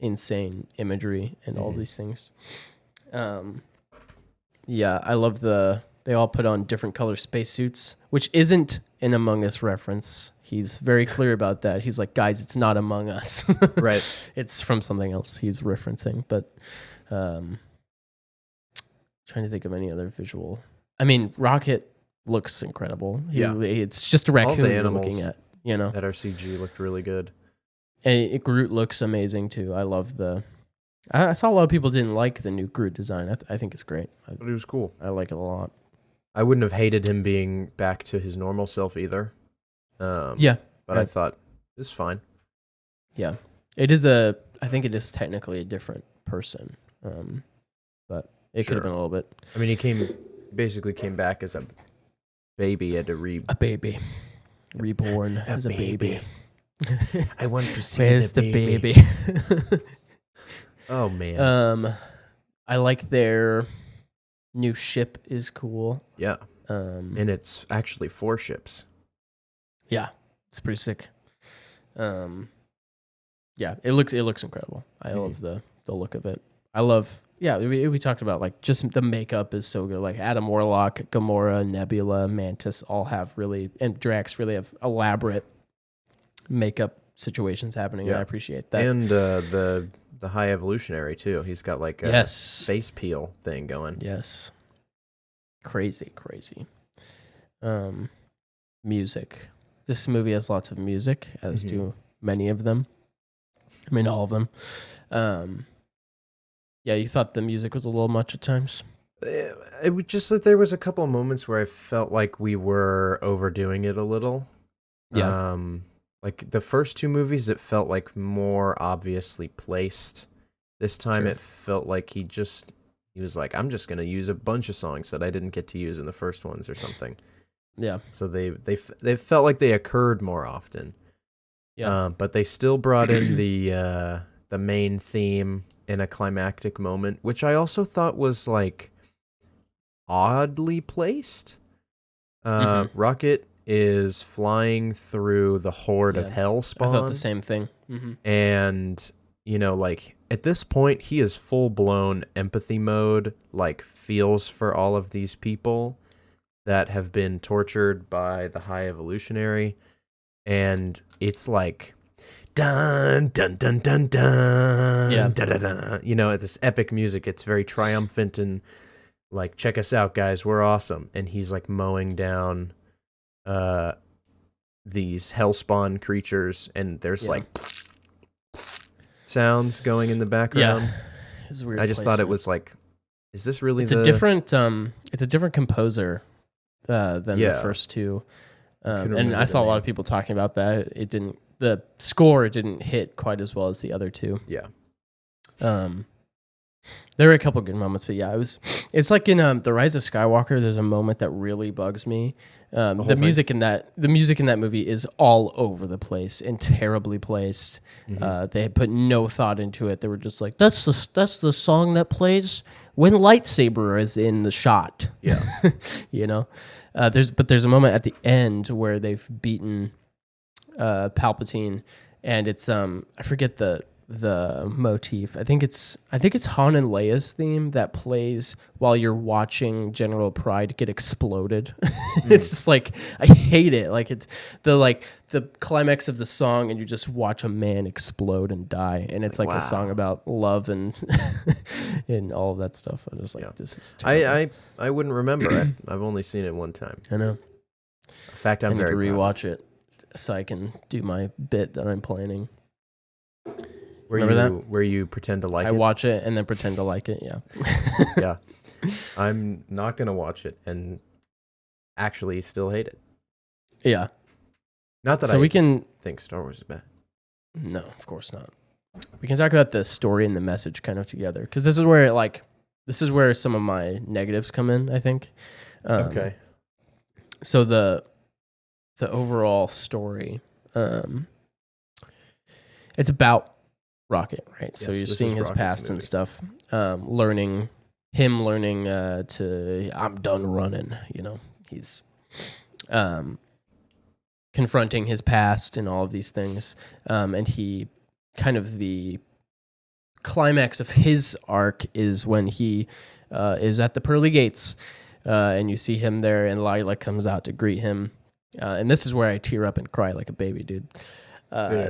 insane imagery and all these things. Yeah, I love they all put on different color spacesuits, which isn't an Among Us reference. He's very clear about that. He's like, guys, it's not Among Us. Right. It's from something else he's referencing. But trying to think of any other visual. I mean, Rocket looks incredible. It's just a raccoon you're looking at, you know. That our CG looked really good. And Groot looks amazing too. I love I saw a lot of people didn't like the new Groot design. I think it's great. But it was cool. I like it a lot. I wouldn't have hated him being back to his normal self either. But I thought it's fine. Yeah, it is I think it is technically a different person, but it could have been a little bit. I mean, he basically came back as a baby, had to reborn as a baby. I want to see Where's the baby. Oh man. I like their new ship is cool. Yeah. And it's actually 4 ships. Yeah, it's pretty sick. Yeah, it looks incredible. I love the look of it. I love. Yeah, we talked about like just the makeup is so good. Like Adam Warlock, Gamora, Nebula, Mantis all have really, and Drax really have elaborate makeup situations happening. And I appreciate that. And the High Evolutionary too. He's got like a face peel thing going. Yes. Crazy. Music. This movie has lots of music, as do many of them. I mean, all of them. Yeah, you thought the music was a little much at times? It was just that there was a couple of moments where I felt like we were overdoing it a little. Yeah. Like the first 2 movies, it felt like more obviously placed. This time it felt like he was like, I'm just going to use a bunch of songs that I didn't get to use in the first ones or something. Yeah. So they felt like they occurred more often. Yeah. But they still brought in the main theme in a climactic moment, which I also thought was like oddly placed. Rocket is flying through the horde of hell spawn. I thought the same thing. And, you know, like at this point, he is full blown empathy mode, like feels for all of these people that have been tortured by the High Evolutionary. And it's like, dun dun dun dun dun, Yeah. da da da. You know, this epic music. It's very triumphant and like, check us out, guys, we're awesome. And he's like mowing down these hellspawn creatures, and there's like sounds going in the background. Yeah. It was weird I just thought it was like, is this really it's a different composer than the first two. And I saw a lot of people talking about that. The score didn't hit quite as well as the other two. Yeah. There were a couple good moments, but yeah, it's like in The Rise of Skywalker, there's a moment that really bugs me. The music in that movie is all over the place and terribly placed. They had put no thought into it. They were just like, that's the song that plays when lightsaber is in the shot. Yeah. You know? There's a moment at the end where they've beaten Palpatine, and it's I forget the motif. I think it's Han and Leia's theme that plays while you're watching General Pride get exploded. It's just like, I hate it. Like, it's the climax of the song, and you just watch a man explode and die, and it's like a song about love and and all of that stuff. I'm just like, this is terrible. I wouldn't remember it. I've only seen it one time. I know. In fact, I'm very proud to proud. rewatch it so I can do my bit that I'm planning. Where you pretend to like it? I watch it and then pretend to like it, yeah. Yeah. I'm not going to watch it and actually still hate it. Yeah. Not that we can think Star Wars is bad. No, of course not. We can talk about the story and the message kind of together, because this is where some of my negatives come in, I think. Okay. So the overall story, it's about Rocket, right? Yes, so you're this seeing is his Rocket's past movie. and stuff, learning to I'm done running. You know, he's confronting his past and all of these things, and he kind of the climax of his arc is when he is at the pearly gates, and you see him there, and Lila comes out to greet him, and this is where I tear up and cry like a baby, dude.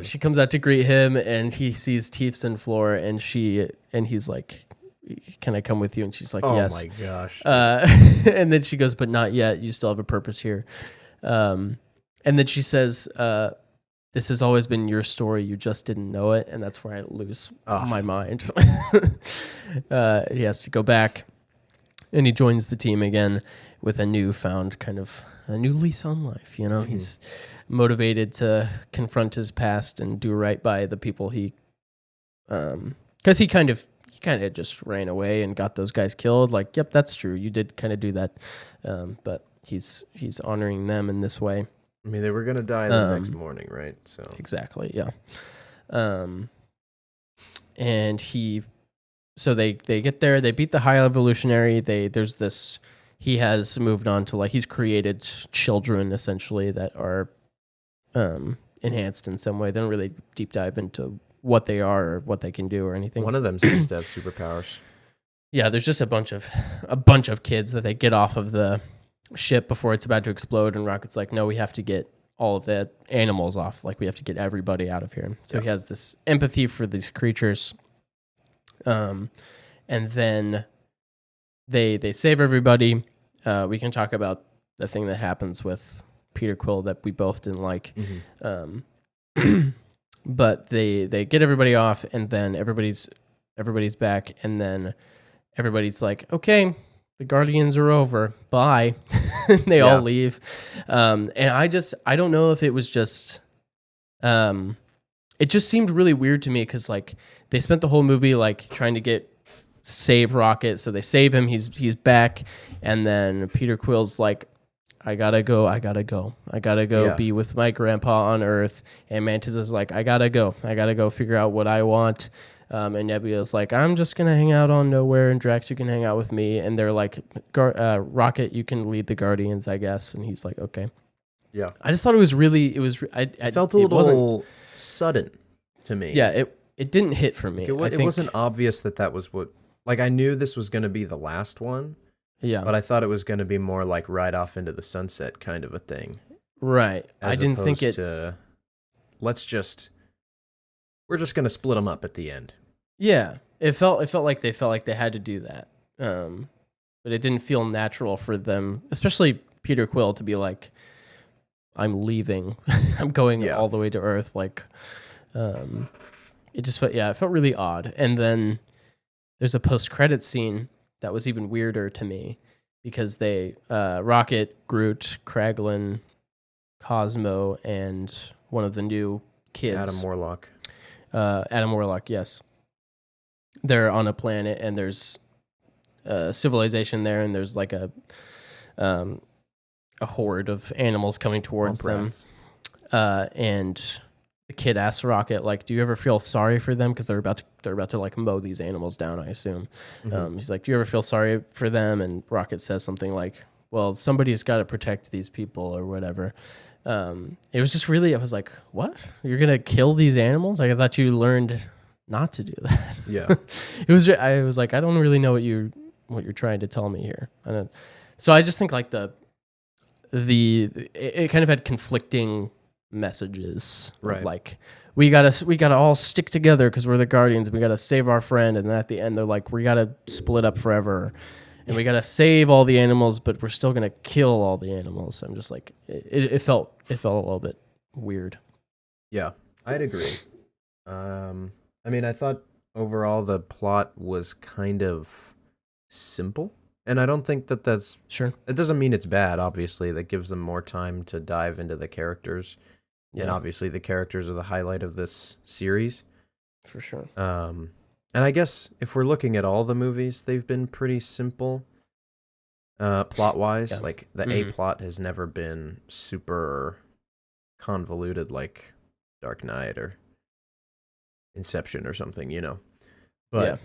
She comes out to greet him, and he sees Teefs and Floor, and he's like, "Can I come with you?" And she's like, "Yes." Oh my gosh! And then she goes, "But not yet. You still have a purpose here." And then she says, "This has always been your story. You just didn't know it." And that's where I lose my mind. He has to go back, and he joins the team again with a newfound kind of a new lease on life. You know, he's motivated to confront his past and do right by the people because he kind of just ran away and got those guys killed. Like, yep, that's true. You did kind of do that, but he's honoring them in this way. I mean, they were gonna die the next morning, right? So exactly, yeah. And so they get there. They beat the High Evolutionary. He has moved on to, like, he's created children essentially that are enhanced in some way. They don't really deep dive into what they are or what they can do or anything. One of them seems to have superpowers. Yeah, there's just a bunch of kids that they get off of the ship before it's about to explode, and Rocket's like, no, we have to get all of the animals off. Like, we have to get everybody out of here. So he has this empathy for these creatures. And then they save everybody. We can talk about the thing that happens with Peter Quill that we both didn't like. But they get everybody off, and then everybody's back, and then everybody's like, okay, the Guardians are over. Bye. They all leave. And I don't know if it was just, it just seemed really weird to me, because, like, they spent the whole movie, like, trying to save Rocket. So they save him. He's back. And then Peter Quill's like, I gotta go be with my grandpa on Earth. And Mantis is like, I gotta go figure out what I want. And Nebula's like, I'm just gonna hang out on Nowhere, and Drax, you can hang out with me. And they're like, Rocket, you can lead the Guardians, I guess. And he's like, okay. Yeah. I just thought it felt a little sudden to me. Yeah, it didn't hit for me. It wasn't obvious that was what, like, I knew this was gonna be the last one. Yeah. But I thought it was going to be more like Ride Off into the Sunset kind of a thing. Right. I didn't think it... let's just we're just gonna split them up at the end. Yeah, it felt like they had to do that, but it didn't feel natural for them, especially Peter Quill, to be like, "I'm leaving, I'm going all the way to Earth." Like, it just felt it felt really odd. And then there's a post-credit scene that was even weirder to me because they Rocket, Groot, Kraglin, Cosmo, and one of the new kids, Adam Warlock, yes. They're on a planet and there's a civilization there, and there's like a horde of animals coming towards them. And the kid asks Rocket, like, "Do you ever feel sorry for them?" Because they're about to like mow these animals down, I assume. He's like, "Do you ever feel sorry for them?" And Rocket says something like, "Well, somebody's got to protect these people," or whatever. It was just really, I was like, "What? You're gonna kill these animals?" Like, I thought you learned not to do that. Yeah. I was like, I don't really know what you're trying to tell me here. So I just think like it kind of had conflicting messages. Right. Of like, we gotta all stick together because we're the Guardians. We gotta save our friend. And then at the end, they're like, we gotta split up forever. And we gotta save all the animals, but we're still gonna kill all the animals. I'm just like, it felt a little bit weird. Yeah, I'd agree. I mean, I thought overall the plot was kind of simple, and I don't think that's sure. It doesn't mean it's bad. Obviously, that gives them more time to dive into the characters, and obviously the characters are the highlight of this series, for sure. And I guess if we're looking at all the movies, they've been pretty simple, plot wise. Yeah. Like the A plot has never been super convoluted, like Dark Knight or Inception or something, you know. But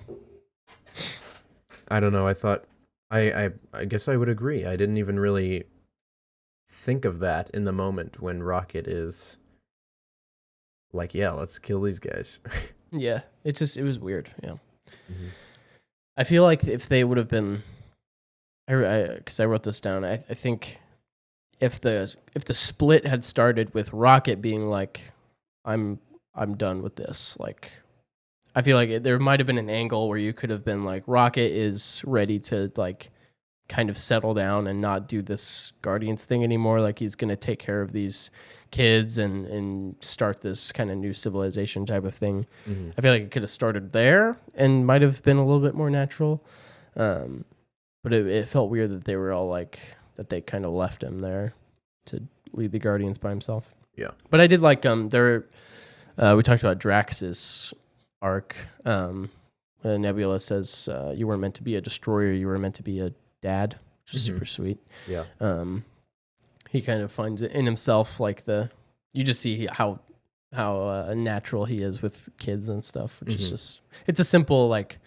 I don't know. I thought I guess I would agree. I didn't even really think of that in the moment when Rocket is like, "Yeah, let's kill these guys." Yeah, it was weird. Yeah, I feel like if they would have been, because I wrote this down. I think if the split had started with Rocket being like, I'm done with this. Like, I feel like there might have been an angle where you could have been like, Rocket is ready to like kind of settle down and not do this Guardians thing anymore. Like, he's going to take care of these kids and start this kind of new civilization type of thing. I feel like it could have started there and might have been a little bit more natural. But it felt weird that they were all like, that they kind of left him there to lead the Guardians by himself. Yeah. But I did like, we talked about Drax's arc. Nebula says, "You weren't meant to be a destroyer. You were meant to be a dad," which is super sweet. Yeah. He kind of finds it in himself, like you just see how natural he is with kids and stuff, which is just, it's a simple like,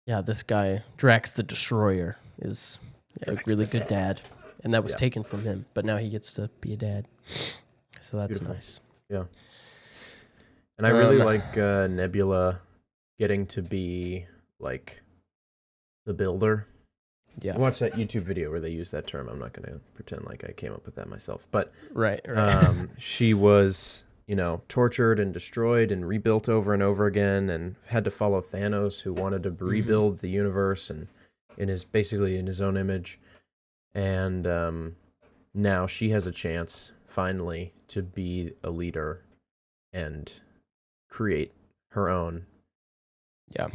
this guy Drax the Destroyer is a really good dad, and that was taken from him, but now he gets to be a dad, so that's beautiful. Nice. Yeah. And I really like Nebula getting to be like the builder. Yeah. Watch that YouTube video where they use that term. I'm not going to pretend like I came up with that myself. But right. She was, tortured and destroyed and rebuilt over and over again, and had to follow Thanos, who wanted to rebuild the universe and basically in his own image. And now she has a chance finally to be a leader and create her own. Yeah.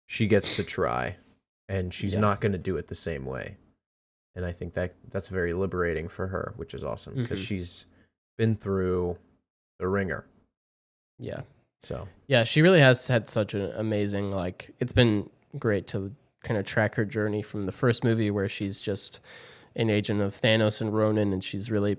She gets to try. And she's not going to do it the same way. And I think that's very liberating for her, which is awesome, because she's been through the ringer. Yeah. So. Yeah, she really has had such an amazing, like, it's been great to kind of track her journey from the first movie where she's just an agent of Thanos and Ronan, and she's really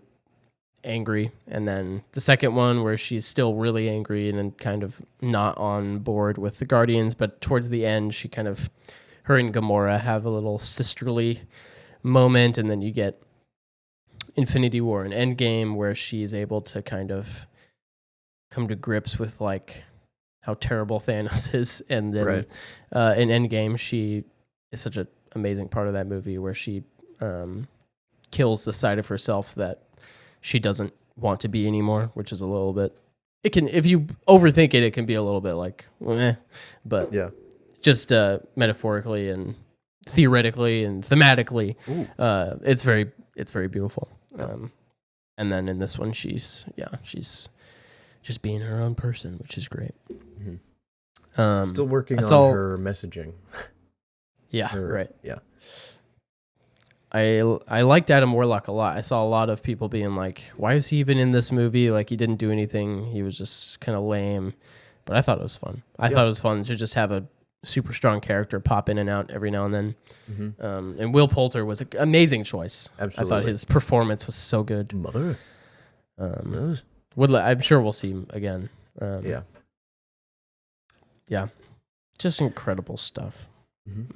angry. And then the second one where she's still really angry and kind of not on board with the Guardians. But towards the end, she kind of... her and Gamora have a little sisterly moment, and then you get Infinity War and Endgame, where she's able to kind of come to grips with like how terrible Thanos is, and then in Endgame, she is such an amazing part of that movie where she kills the side of herself that she doesn't want to be anymore, which is a little bit it can, if you overthink it, it can be a little bit like, but Yeah. just metaphorically and theoretically and thematically, it's very beautiful. And then in this one, she's just being her own person, which is great. Still working on her messaging. Yeah, right. Yeah. I liked Adam Warlock a lot. I saw a lot of people being like, why is he even in this movie? Like, he didn't do anything. He was just kind of lame. But I thought it was fun. I thought it was fun to just have a super strong character pop in and out every now and then. And Will Poulter was an amazing choice. Absolutely. I thought his performance was so good. Mother. I'm sure we'll see him again. Yeah. Just incredible stuff.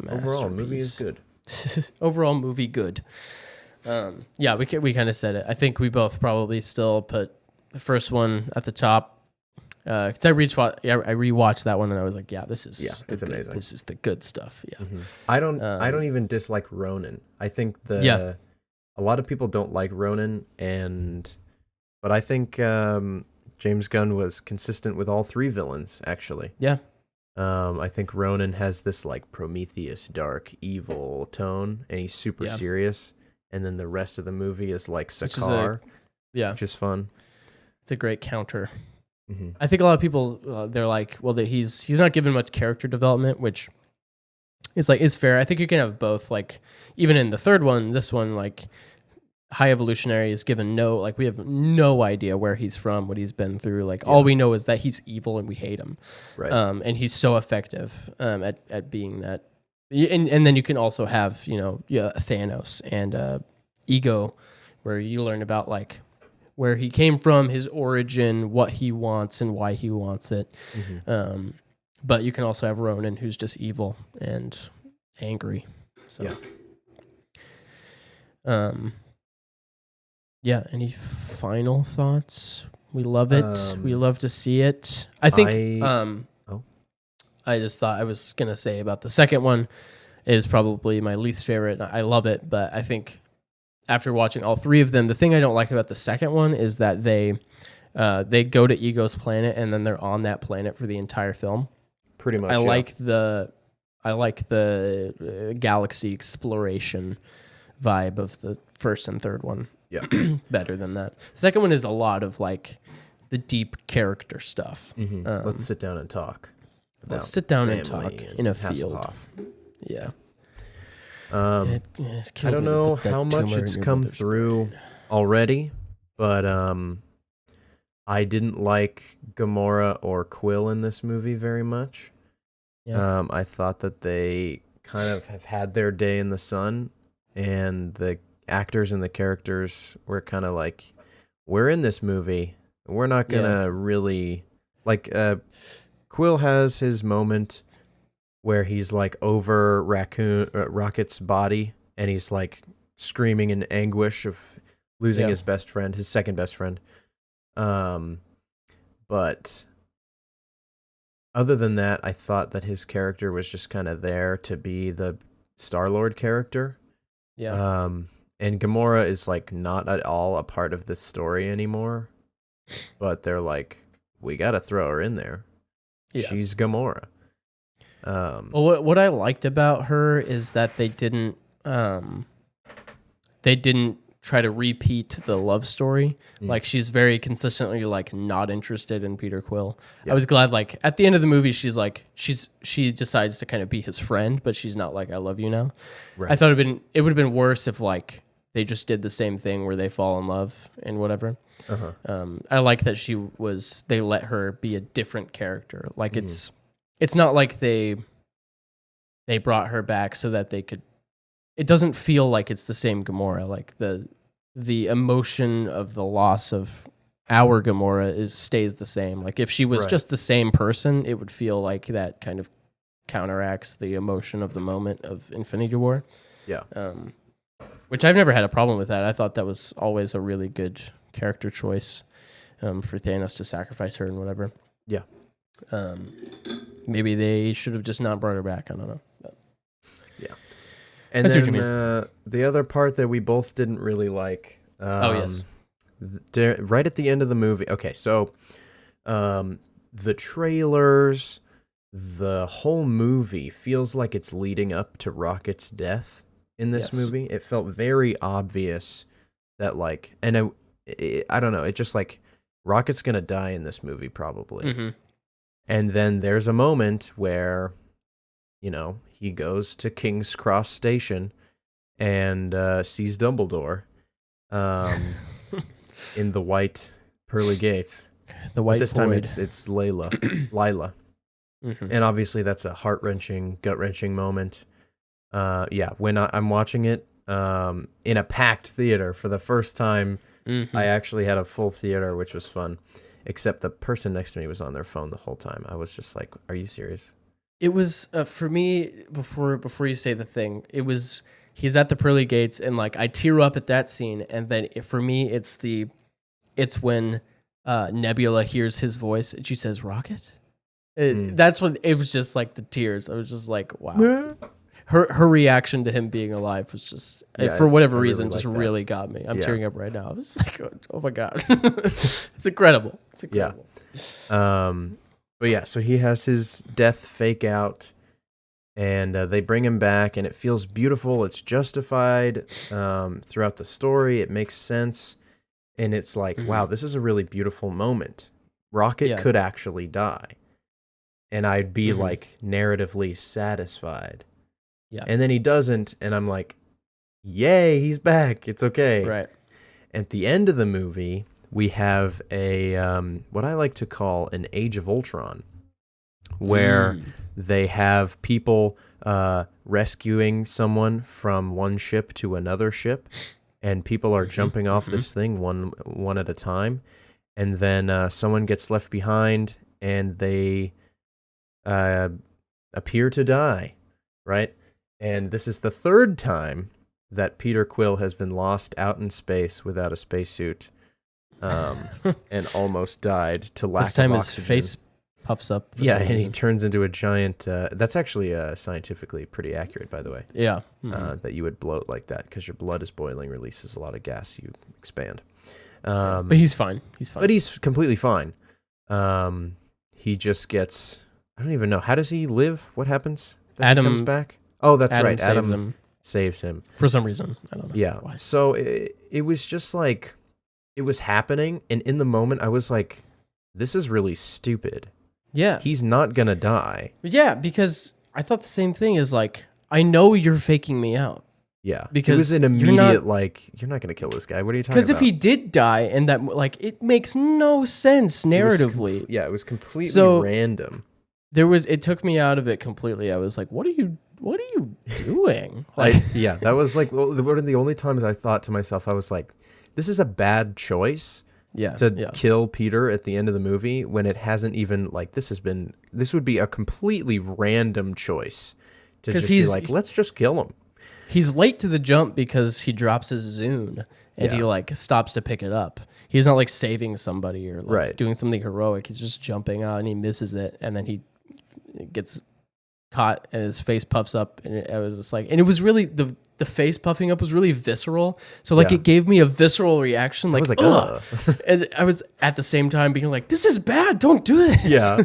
Overall, movie is good. Overall movie good. We kind of said it. I think we both probably still put the first one at the top. Cause I rewatched that one and I was like, this is it's amazing. This is the good stuff. Yeah. I don't even dislike Ronan. I think a lot of people don't like Ronan, but I think James Gunn was consistent with all three villains actually. Yeah. I think Ronan has this like Prometheus dark evil tone, and he's super serious. And then the rest of the movie is like Sakaar, which is fun. It's a great counter. I think a lot of people they're like, well, he's not given much character development, which is fair. I think you can have both. Like even in the third one, this one like High Evolutionary is given we have no idea where he's from, what he's been through. Like all we know is that he's evil and we hate him. Right. And he's so effective at being that. And then you can also have, Thanos and Ego, where you learn about like where he came from, his origin, what he wants and why he wants it. But you can also have Ronan, who's just evil and angry. So any final thoughts? We love it. We love to see it. I think I just thought I was going to say about the second one is probably my least favorite. I love it, but I think after watching all three of them, the thing I don't like about the second one is that they go to Ego's planet and then they're on that planet for the entire film. Pretty much. I like the galaxy exploration vibe of the first and third one. Yeah. Better than that. The second one is a lot of like the deep character stuff. Let's sit down and talk. Let's sit down and talk in a field. Yeah. I don't know how much it's come through already, but I didn't like Gamora or Quill in this movie very much. Yeah. I thought that they kind of have had their day in the sun, and the actors and the characters were kind of like, we're in this movie. We're not going to really... Like, Quill has his moment where he's like over Rocket's body, and he's like screaming in anguish of losing his best friend, his second best friend. But other than that, I thought that his character was just kind of there to be the Star-Lord character. Yeah. And Gamora is like not at all a part of this story anymore, but they're like, we got to throw her in there. Yeah. She's Gamora. Well, what I liked about her is that they didn't try to repeat the love story. Like she's very consistently like not interested in Peter Quill. Yeah. I was glad like at the end of the movie she decides to kind of be his friend, but she's not like I love you now. Right. I thought it would have been worse if like they just did the same thing where they fall in love and whatever. I like that they let her be a different character. Like it's not like they brought her back so that they could. It doesn't feel like it's the same Gamora. Like the emotion of the loss of our Gamora stays the same. Like if she was just the same person, it would feel like that kind of counteracts the emotion of the moment of Infinity War. Yeah. Which I've never had a problem with that. I thought that was always a really good character choice for Thanos to sacrifice her and whatever. Yeah. Maybe they should have just not brought her back. I don't know. But. Yeah. And then the other part that we both didn't really like. Right at the end of the movie. Okay, so The trailers, the whole movie feels like it's leading up to Rocket's death in this movie. It felt very obvious that like, and I don't know, it just like Rocket's gonna die in this movie probably. Mm-hmm. And then there's a moment where, he goes to King's Cross Station and sees Dumbledore in the white pearly gates. The white. But this time it's Lila. Mm-hmm. And obviously that's a heart-wrenching, gut-wrenching moment. When I'm watching it in a packed theater for the first time, I actually had a full theater, which was fun. Except the person next to me was on their phone the whole time. I was just like, "Are you serious?" It was for me before you say the thing. It was he's at the pearly gates and like I tear up at that scene, and then for me it's when Nebula hears his voice and she says Rocket. That's when it was just like the tears. I was just like, wow. Her reaction to him being alive was just for whatever reason just really got me. I'm tearing up right now. I was like, oh my god, it's incredible. It's incredible. But yeah, so he has his death fake out, and they bring him back, and it feels beautiful. It's justified throughout the story. It makes sense, and it's like, wow, this is a really beautiful moment. Rocket could actually die, and I'd be like narratively satisfied. Yeah. And then he doesn't, and I'm like, yay, he's back. It's okay. Right. At the end of the movie, we have a what I like to call an Age of Ultron, where they have people rescuing someone from one ship to another ship, and people are jumping off this thing one at a time, and then someone gets left behind, and they appear to die, right? And this is the third time that Peter Quill has been lost out in space without a spacesuit, and almost died to lack of oxygen. This time his face puffs up. And he turns into a giant. That's actually scientifically pretty accurate, by the way. Yeah, that you would bloat like that because your blood is boiling, releases a lot of gas, you expand. But he's fine. But he's completely fine. He just gets. I don't even know. How does he live? What happens? Adam comes back. Oh, that's right. Adam saves him for some reason. I don't know. Yeah. Why. So it was just like it was happening, and in the moment, I was like, "This is really stupid." Yeah. He's not gonna die. Yeah, because I thought the same thing. Is like, I know you're faking me out. Yeah. Because it was an immediate you're not gonna kill this guy. What are you talking about? Because if he did die, and that it makes no sense narratively. It was completely random. It took me out of it completely. I was like, what are you doing? That was like one of the only times I thought to myself, I was like, this is a bad choice to kill Peter at the end of the movie when it hasn't even this would be a completely random choice to just be like, let's just kill him. He's late to the jump because he drops his Zune and he stops to pick it up. He's not saving somebody or doing something heroic. He's just jumping out and he misses it, and then he gets caught and his face puffs up, and it was just and it was really the face puffing up was really visceral. So it gave me a visceral reaction. I was like, ugh. And I was at the same time being like, this is bad. Don't do this. Yeah.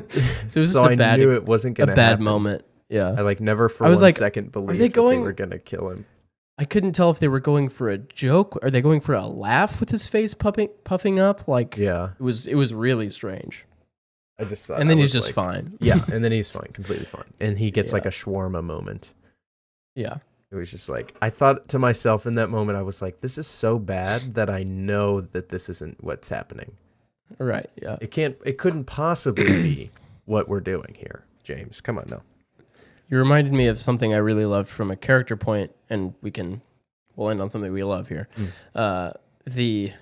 So it was just I knew it wasn't going to happen. A bad moment. Yeah. I never for one second believed that they were going to kill him. I couldn't tell if they were going for a joke. Are they going for a laugh with his face puffing up? It was really strange. I just thought, and then he's just fine. Yeah, and then he's fine, completely fine. And he gets a shawarma moment. Yeah. It was just I thought to myself in that moment, I was like, this is so bad that I know that this isn't what's happening. Right, yeah. It couldn't possibly be what we're doing here, James. Come on now. You reminded me of something I really loved from a character point, and we'll end on something we love here. The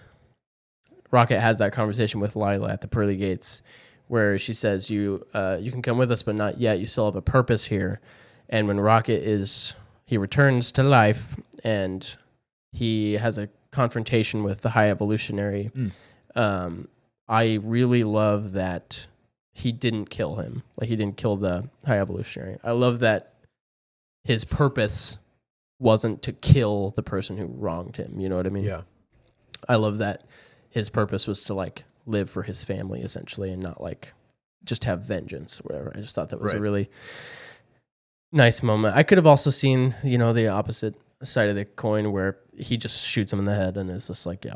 Rocket has that conversation with Lila at the pearly gates, where she says, you can come with us, but not yet. You still have a purpose here. And when Rocket he returns to life, and he has a confrontation with the High Evolutionary. I really love that he didn't kill him. He didn't kill the High Evolutionary. I love that his purpose wasn't to kill the person who wronged him. You know what I mean? Yeah. I love that his purpose was to live for his family essentially, and not like just have vengeance or whatever. I just thought that was a Right. really nice moment. I could have also seen, the opposite side of the coin where he just shoots him in the head and is just like, yeah,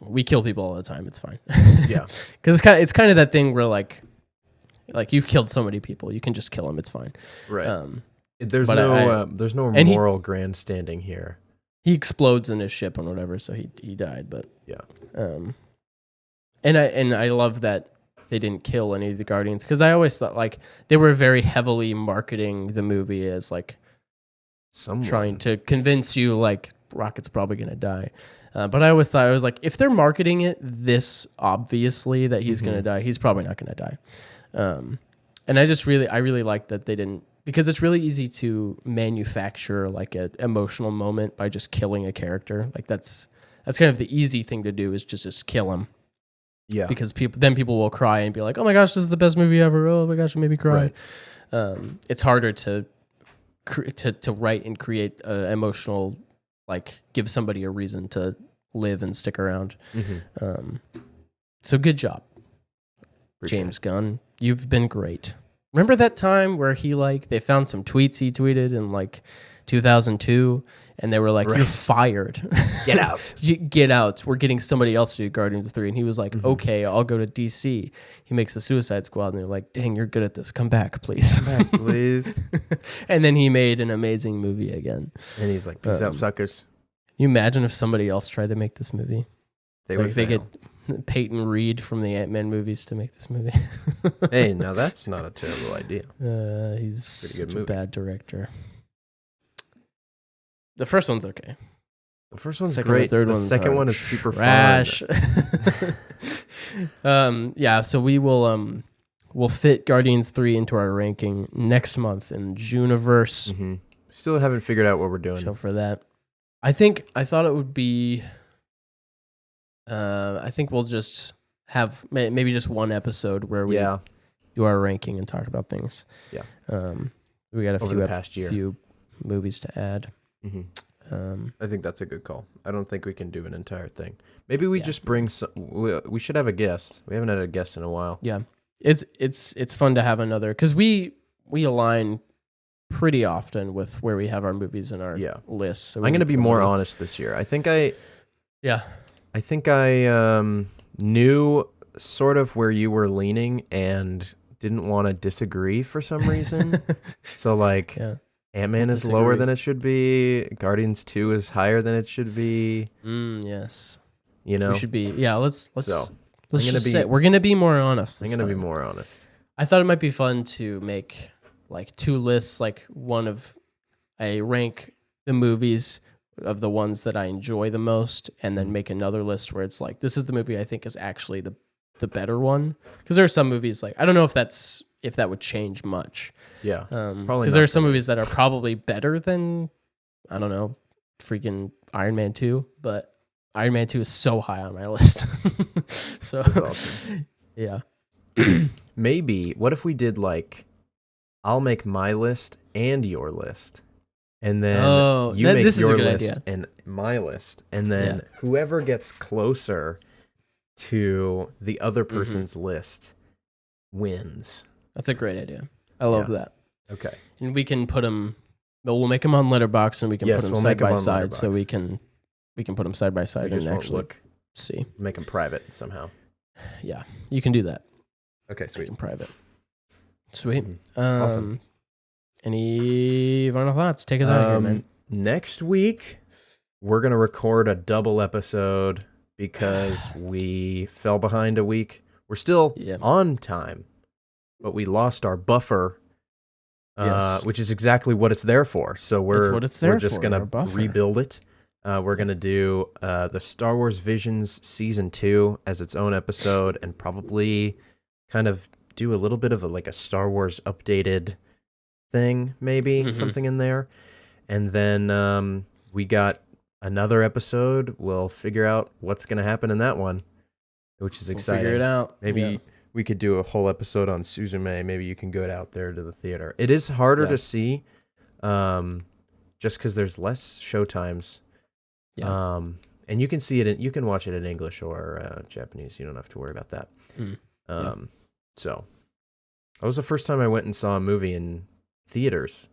we kill people all the time. It's fine. Yeah. Because it's kind of that thing where like you've killed so many people, you can just kill them. It's fine. Right. There's but there's no and moral grandstanding here. he explodes in his ship and whatever, so he died. But Yeah. And I love that they didn't kill any of the Guardians, because I always thought like they were very heavily marketing the movie as like trying to convince you like Rocket's probably gonna die. But I always thought, I was like, if they're marketing it this obviously that he's gonna die, he's probably not gonna die. And I really like that they didn't, because it's really easy to manufacture like an emotional moment by just killing a character. Like that's kind of the easy thing to do, is just kill him. Yeah. Because people will cry and be like, oh my gosh, this is the best movie ever. Oh my gosh, it made me cry. Right. It's harder to write and create emotional, like give somebody a reason to live and stick around. So good job, James Gunn. You've been great. Remember that time where they found some tweets he tweeted in like 2002, and they were like, "You're fired. Get out. Get out. We're getting somebody else to do Guardians 3." And he was like, "Okay, I'll go to DC." He makes the Suicide Squad, and they're like, "Dang, you're good at this. Come back, please." Come back, please. And then he made an amazing movie again. And he's like, "Peace out, suckers." Can you imagine if somebody else tried to make this movie? They would fail. Get Peyton Reed from the Ant-Man movies to make this movie. Hey, now that's not a terrible idea. He's Pretty good such a movie. bad director. The first one's okay. The first one's Second great. and third The ones second are one is super trash. fun. Yeah, so we'll fit Guardians 3 into our ranking next month in Juniverse. Still haven't figured out what we're doing. Show for that. I thought it would be I think we'll just have maybe just one episode where we do our ranking and talk about things. Yeah. We got few movies to add. I think that's a good call. I don't think we can do an entire thing. Maybe we just bring we should have a guest. We haven't had a guest in a while. Yeah. It's fun to have another, because we align pretty often with where we have our movies in our list. So I'm going to be more honest this year. I think I knew sort of where you were leaning and didn't want to disagree for some reason. So like Ant-Man is lower than it should be. Guardians 2 is higher than it should be. Yes. We should be. Yeah, let's just say we're going to be more honest. I'm going to be more honest. I thought it might be fun to make like two lists, like I rank the movies of the ones that I enjoy the most, and then make another list where it's like, this is the movie I think is actually the better one. Because there are some movies, like, I don't know if that would change much. Yeah. Probably because there are some movies that are probably better than, I don't know, freaking Iron Man 2, but Iron Man 2 is so high on my list. So that's awesome. Yeah. Maybe, what if we did like, I'll make my list and your list, and then you make your list and my list, and then whoever gets closer to the other person's list wins. That's a great idea. I love that. Okay. And we can put them, we'll make them on Letterboxd, and we can put them side by side, so we can put them side by side and actually see. Make them private somehow. Yeah, you can do that. Okay, sweet. Make them private. Sweet. Awesome. Any final thoughts? Take us out of here, man. Next week, we're going to record a double episode because we fell behind a week. We're still on time, but we lost our buffer, which is exactly what it's there for. So we're just going to rebuild it. We're going to do the Star Wars Visions Season 2 as its own episode, and probably kind of do a little bit of a Star Wars updated thing, maybe something in there. And then we got another episode. We'll figure out what's going to happen in that one, which is exciting. Figure it out. Maybe we could do a whole episode on Suzume. Maybe you can go out there to the theater. It is harder to see just because there's less showtimes. And you can see it. You can watch it in English or Japanese. You don't have to worry about that. So, that was the first time I went and saw a movie in theaters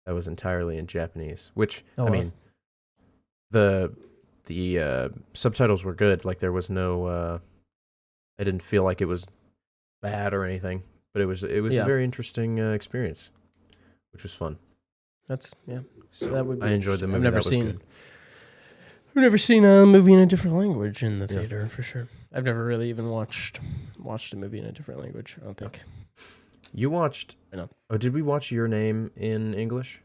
that was entirely in Japanese. Which I mean, the subtitles were good. Like there was no. I didn't feel like it was bad or anything, but it was a very interesting experience, which was fun. So that would be I enjoyed the movie. I've never seen a movie in a different language in the theater for sure. I've never really even watched a movie in a different language. I don't think. You watched? I know. Oh, did we watch Your Name in English?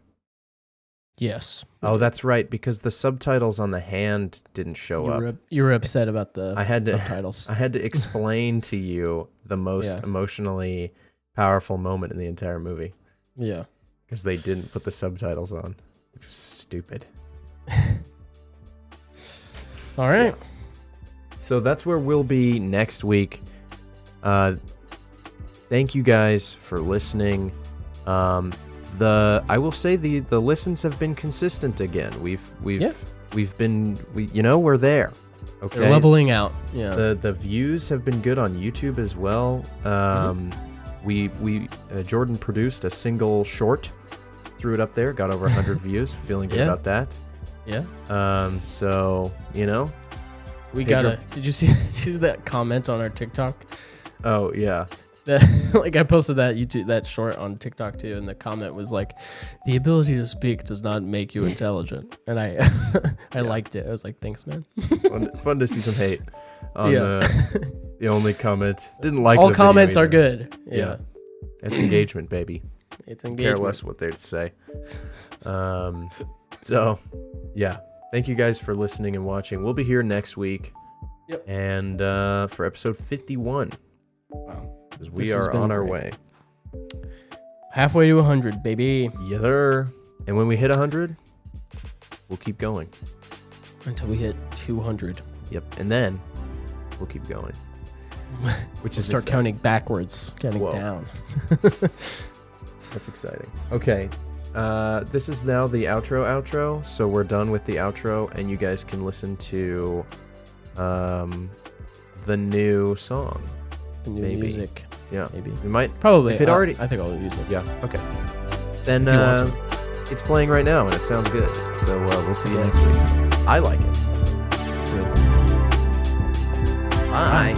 Yes. Oh, that's right, because the subtitles on the hand didn't show up. You were upset about the subtitles. I had to explain to you the most emotionally powerful moment in the entire movie. Yeah. Because they didn't put the subtitles on, which was stupid. All right. Yeah. So that's where we'll be next week. Thank you guys for listening. I will say the listens have been consistent again. We're there. Okay. They're leveling out. Yeah. The views have been good on YouTube as well. Jordan produced a single short, threw it up there, got over 100 views. Feeling good about that. Yeah. So we did you see that comment on our TikTok? Oh yeah. Like I posted that short on TikTok too, and the comment was like, "The ability to speak does not make you intelligent," and I liked it. I was like, "Thanks, man." fun to see some hate on the only comment. Didn't like all the comments video are good. Yeah, it's engagement, baby. It's engagement. Care less what they say. So yeah, thank you guys for listening and watching. We'll be here next week. Yep. And for episode 51. Wow. Because we are on our way. Halfway to 100, baby. Yeah, sir. And when we hit 100, we'll keep going. Until we hit 200. Yep. And then we'll keep going. Which is start counting backwards, counting down. That's exciting. Okay. This is now the outro. So we're done with the outro, and you guys can listen to the new song. The new music. Yeah. Maybe. We might. Probably. If it already. I think I'll use it. Yeah. Okay. Then it's playing right now, and it sounds good. So we'll see you next week. I like it. Sweet. Bye.